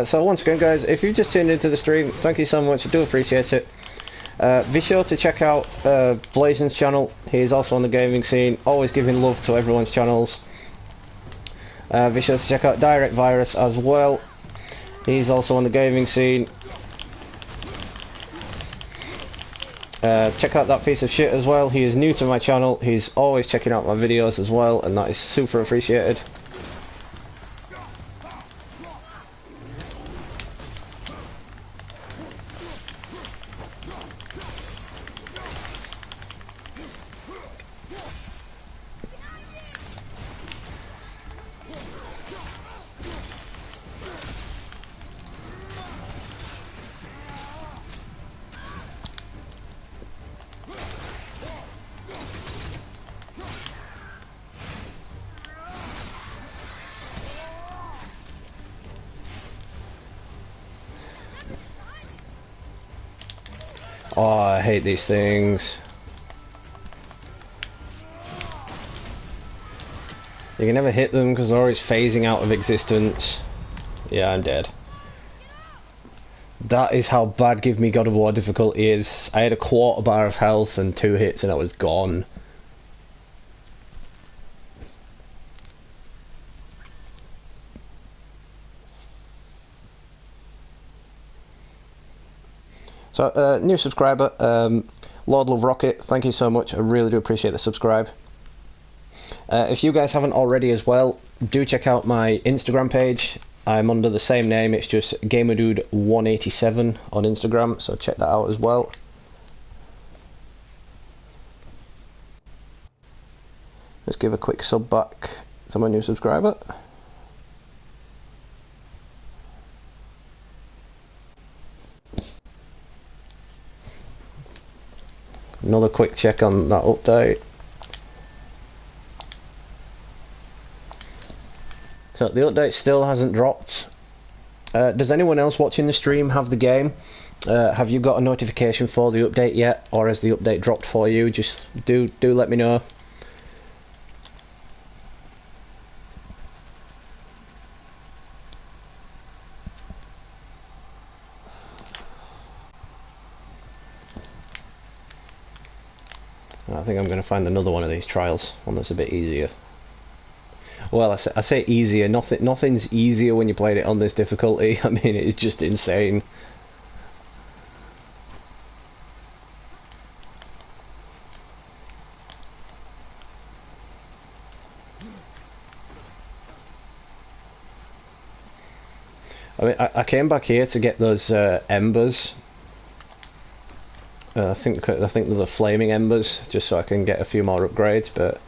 So once again guys, if you've just tuned into the stream, thank you so much, I do appreciate it. Be sure to check out Blazon's channel. He is also on the gaming scene, always giving love to everyone's channels. Be sure to check out Direct Virus as well. He's also on the gaming scene. Check out that piece of shit as well. He is new to my channel. He's always checking out my videos as well, and that is super appreciated. Oh, I hate these things. You can never hit them because they're always phasing out of existence. Yeah, I'm dead. That is how bad Give Me God of War difficulty is. I had a quarter bar of health and 2 hits and I was gone. So, new subscriber, Lord Love Rocket, thank you so much, I really do appreciate the subscribe. If you guys haven't already as well, do check out my Instagram page. I'm under the same name, it's just GamerDude187 on Instagram, so check that out as well. Let's give a quick sub back to my new subscriber. Another quick check on that update. So the update still hasn't dropped. Does anyone else watching the stream have the game? Have you got a notification for the update yet, or has the update dropped for you? Just do let me know. I think I'm going to find another one of these trials, one that's a bit easier. Well, I say easier. Nothing's easier when you played it on this difficulty. I mean, it's just insane. I mean, I came back here to get those embers. I think they're the flaming embers, just so I can get a few more upgrades. But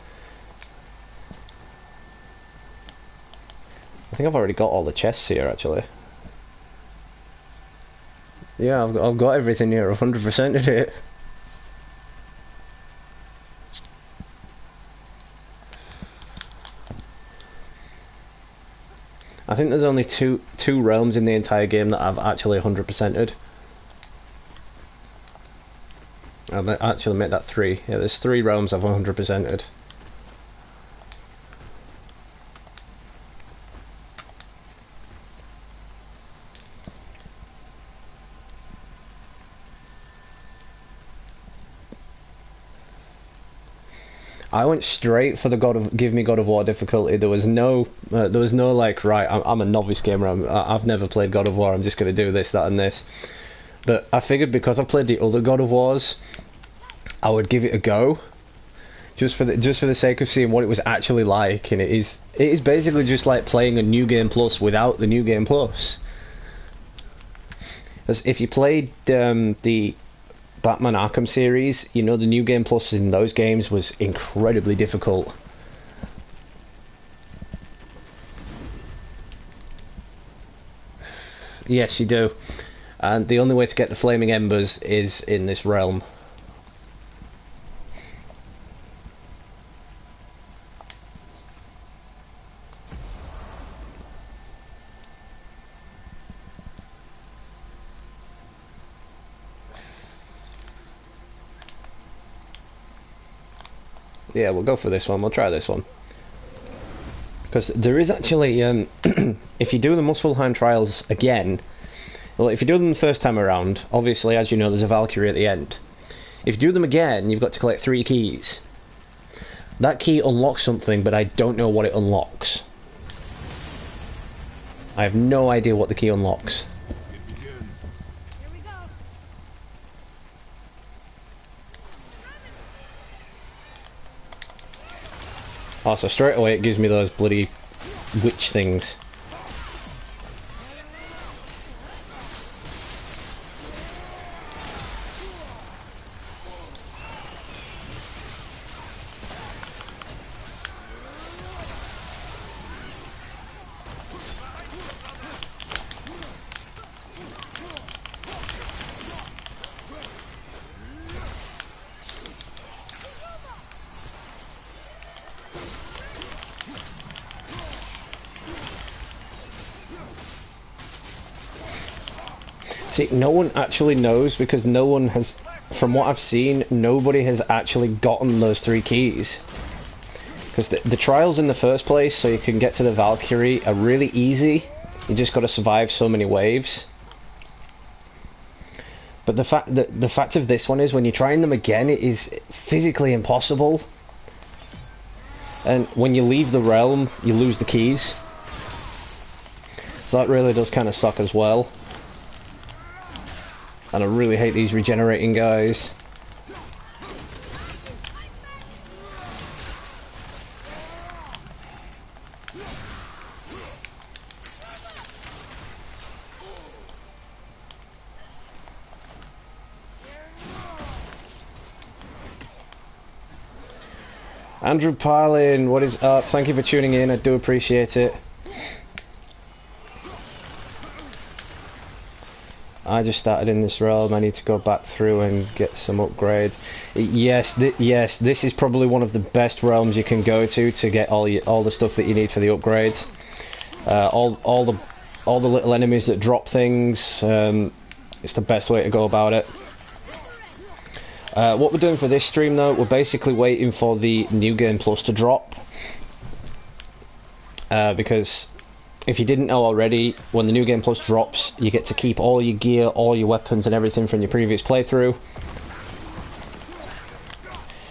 I think I've already got all the chests here, actually. Yeah, I've got everything here, 100% of it. I think there's only two realms in the entire game that I've actually 100%ed. I'll actually make that 3. Yeah, there's 3 realms I've 100%ed. I went straight for the give me God of War difficulty. There was no like, right, I'm a novice gamer. I've never played God of War. I'm just gonna do this, that, and this. But I figured because I've played the other God of Wars, I would give it a go, just for the sake of seeing what it was actually like. And it is basically just like playing a New Game Plus without the New Game Plus. As if you played the Batman Arkham series, you know the New Game Plus in those games was incredibly difficult. Yes, you do. And the only way to get the Flaming Embers is in this realm. Yeah, we'll go for this one. We'll try this one. Because there is actually, if you do the Muspelheim trials again, well, if you do them the first time around, obviously, as you know, there's a Valkyrie at the end. If you do them again, you've got to collect 3 keys. That key unlocks something, but I don't know what it unlocks. I have no idea what the key unlocks.
Here we go.
Oh, so straight away it gives me those bloody witch things. See, no one actually knows, because no one has, from what I've seen, nobody has actually gotten those 3 keys. Because the trials in the first place, so you can get to the Valkyrie, are really easy. You just got to survive so many waves. But the fact of this one is, when you're trying them again, it is physically impossible. And when you leave the realm, you lose the keys. So that really does kind of suck as well. And I really hate these regenerating guys. Andrew Parlin, what is up? Thank you for tuning in, I do appreciate it. I just started in this realm. I need to go back through and get some upgrades. Yes, yes, this is probably one of the best realms you can go to get all the stuff that you need for the upgrades. All the little enemies that drop things. It's the best way to go about it. What we're doing for this stream, though, we're basically waiting for the New Game Plus to drop. Because if you didn't know already, when the New Game Plus drops, you get to keep all your gear, all your weapons and everything from your previous playthrough.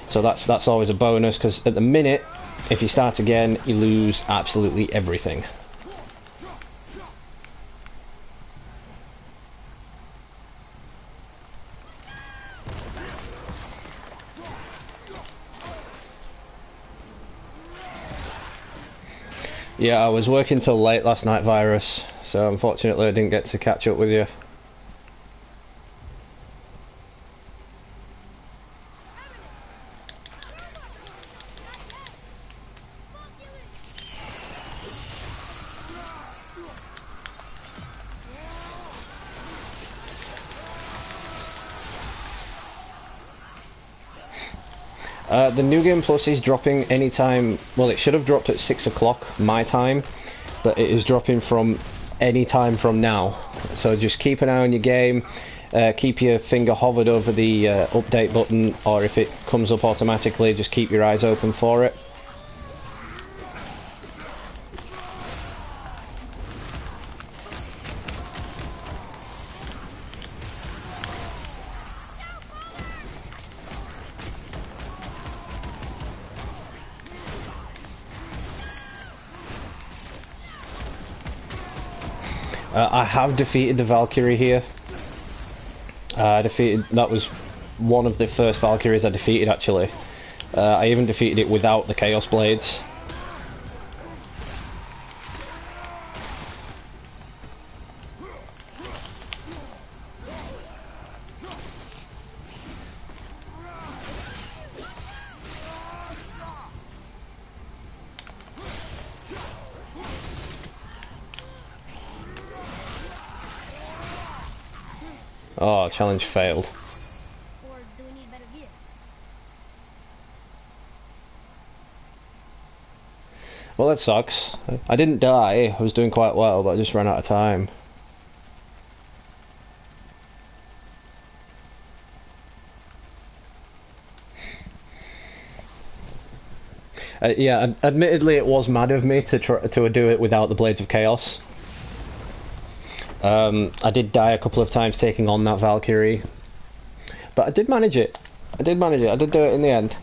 So that's always a bonus, because at the minute, if you start again, you lose absolutely everything. Yeah, I was working till late last night, Virus, so unfortunately I didn't get to catch up with you. The New Game Plus is dropping anytime. Well, it should have dropped at 6 o'clock my time, but it is dropping from any time from now. So just keep an eye on your game. Keep your finger hovered over the update button, or if it comes up automatically, just keep your eyes open for it. I have defeated the Valkyrie here. That was one of the first Valkyries I defeated, actually. I even defeated it without the Chaos Blades. Oh, challenge failed.
Or do we need better gear?
Well, that sucks. I didn't die, I was doing quite well, but I just ran out of time. Yeah, admittedly it was mad of me to try to do it without the Blades of Chaos. I did die a couple of times taking on that Valkyrie, but I did manage it. I did do it in the end.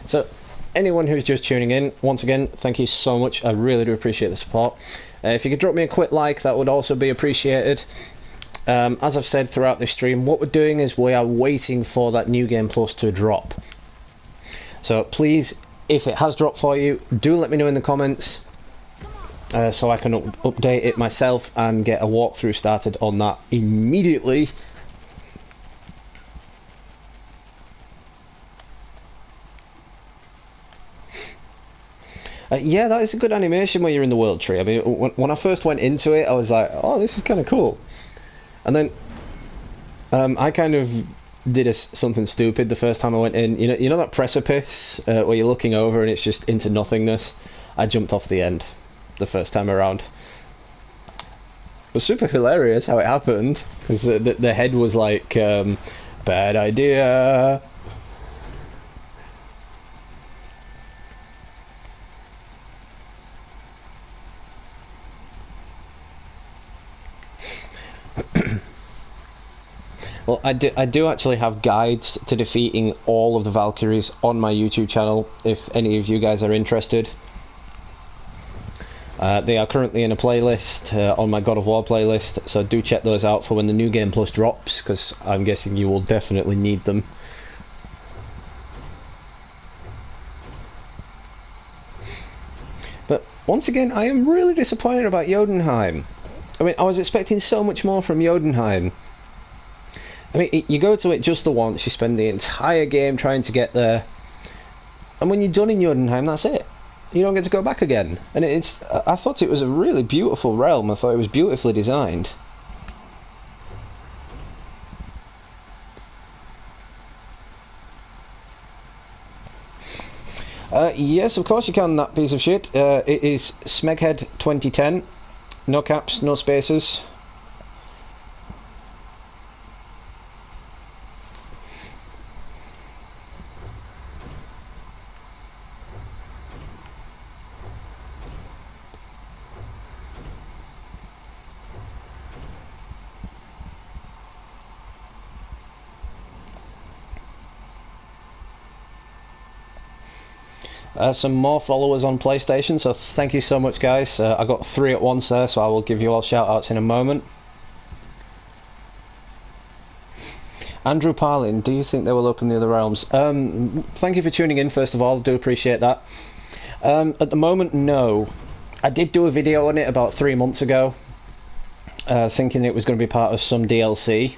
So, anyone who's just tuning in, once again, thank you so much. I really do appreciate the support. If you could drop me a quick like, that would also be appreciated. As I've said throughout this stream, what we're doing is we are waiting for that New Game Plus to drop. So please, if it has dropped for you, do let me know in the comments, so I can update it myself and get a walkthrough started on that immediately. Yeah, that is a good animation where you're in the world tree. I mean, when I first went into it, I was like, oh, this is kind of cool. And then I kind of did something stupid the first time I went in. You know that precipice where you're looking over and it's just into nothingness? I jumped off the end the first time around. It was super hilarious how it happened, because the head was like, bad idea. Well, I do actually have guides to defeating all of the Valkyries on my YouTube channel, if any of you guys are interested. They are currently in a playlist on my God of War playlist, so do check those out for when the New Game Plus drops, because I'm guessing you will definitely need them. But once again, I am really disappointed about Jotunheim. I mean, I was expecting so much more from Jotunheim. I mean, you go to it just the once, you spend the entire game trying to get there, and when you're done in Jotunheim, that's it. You don't get to go back again. And I thought it was a really beautiful realm. I thought it was beautifully designed. Yes, of course you can, that piece of shit. It is Smeghead 2010. No caps, no spaces. Some more followers on PlayStation, so thank you so much, guys. I got 3 at once there, so I will give you all shout outs in a moment. Andrew Parlin, do you think they will open the other realms? Thank you for tuning in, first of all, do appreciate that. At the moment, no. I did do a video on it about 3 months ago, thinking it was going to be part of some DLC,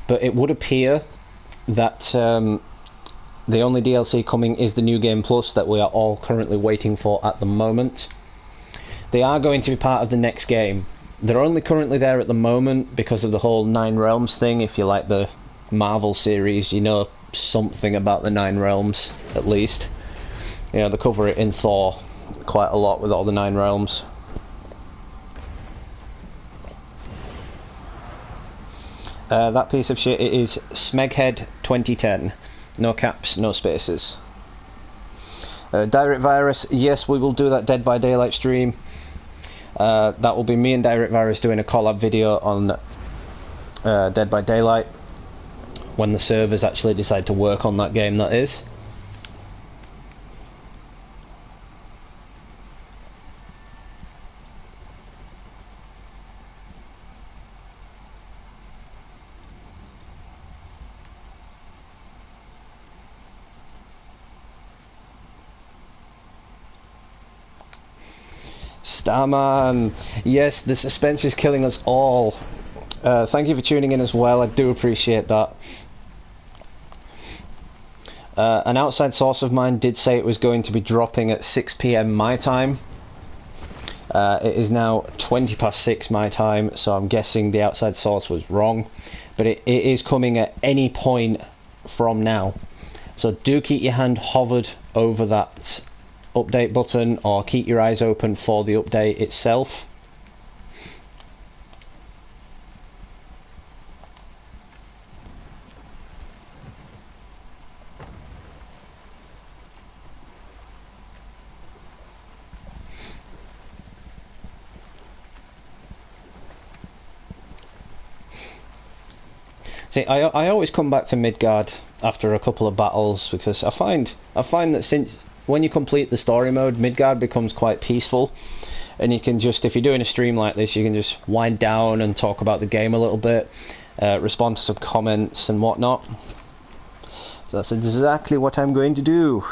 but it would appear that The only DLC coming is the New Game Plus that we are all currently waiting for at the moment. They are going to be part of the next game. They're only currently there at the moment because of the whole Nine Realms thing. If you like the Marvel series, you know something about the Nine Realms, at least. You know, they cover it in Thor quite a lot with all the Nine Realms. That piece of shit, it is Smeghead 2010. No caps, no spaces. Direct Virus, yes, we will do that Dead by Daylight stream. That will be me and Direct Virus doing a collab video on Dead by Daylight when the servers actually decide to work on that game, that is. Starman, yes, the suspense is killing us all. Thank you for tuning in as well, I do appreciate that. An outside source of mine did say it was going to be dropping at 6 PM my time. It is now 20 past 6 my time, so I'm guessing the outside source was wrong. But it is coming at any point from now. So do keep your hand hovered over that update button, or keep your eyes open for the update itself. See, I always come back to Midgard after a couple of battles because I find that since when you complete the story mode, Midgard becomes quite peaceful, and you can just, if you're doing a stream like this, you can just wind down and talk about the game a little bit, respond to some comments and whatnot. So that's exactly what I'm going to do.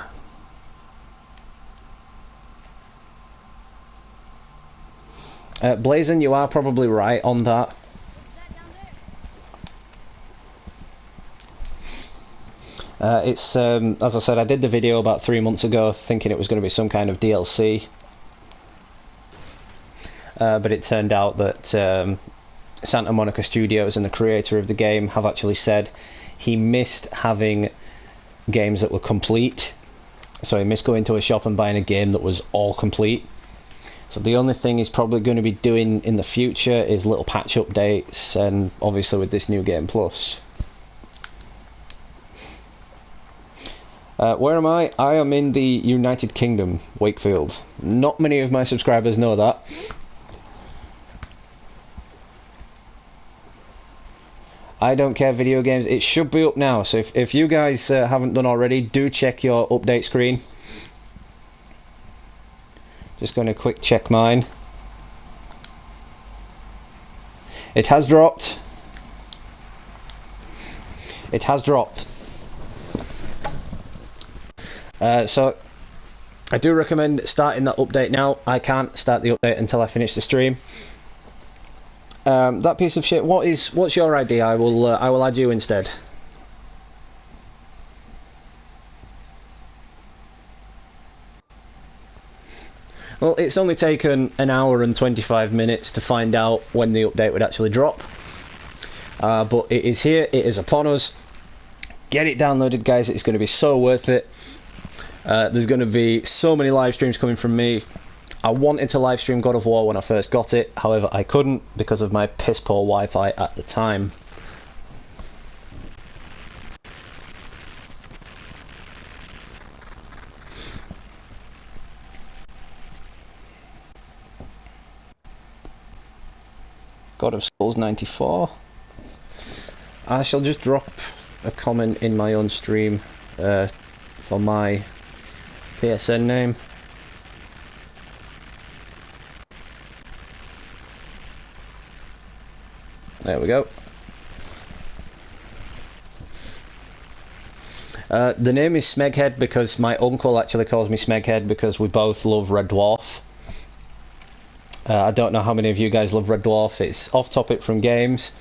Blazon, you are probably right on that. It's as I said, I did the video about 3 months ago thinking it was going to be some kind of DLC, but it turned out that Santa Monica Studios and the creator of the game have actually said he missed having games that were complete, so he missed going to a shop and buying a game that was all complete. So the only thing he's probably going to be doing in the future is little patch updates, and obviously with this New Game Plus. Where am I? I am in the United Kingdom, Wakefield. Not many of my subscribers know that. I don't care video games. It should be up now, so if you guys haven't done already, do check your update screen. Just going to quick check mine. It has dropped. It has dropped. So I do recommend starting that update now. I can't start the update until I finish the stream. That piece of shit, what's your idea? I will add you instead. Well, it's only taken an hour and 25 minutes to find out when the update would actually drop. But it is here, it is upon us. Get it downloaded, guys, it's going to be so worth it. There's going to be so many live streams coming from me. I wanted to live stream God of War when I first got it, however I couldn't because of my piss poor Wi-Fi at the time. God of Souls 94. I shall just drop a comment in my own stream for my PSN name. There we go. The name is Smeghead because my uncle actually calls me Smeghead because we both love Red Dwarf. I don't know how many of you guys love Red Dwarf. It's off topic from games,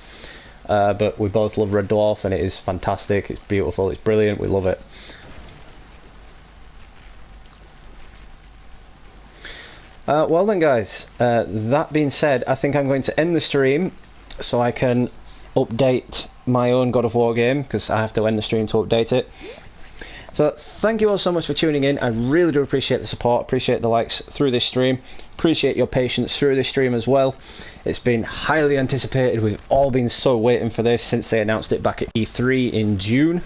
but we both love Red Dwarf and it is fantastic, it's beautiful, it's brilliant, we love it. Well then guys, that being said, I think I'm going to end the stream so I can update my own God of War game, because I have to end the stream to update it. So thank you all so much for tuning in. I really do appreciate the support, appreciate the likes through this stream, appreciate your patience through this stream as well. It's been highly anticipated. We've all been so waiting for this since they announced it back at E3 in June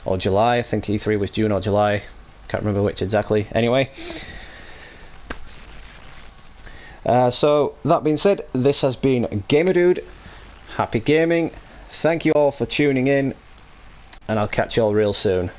or July. I think E3 was June or July, can't remember which exactly. Anyway, so that being said, this has been Gamer Dude. Happy gaming. Thank you all for tuning in, and I'll catch you all real soon.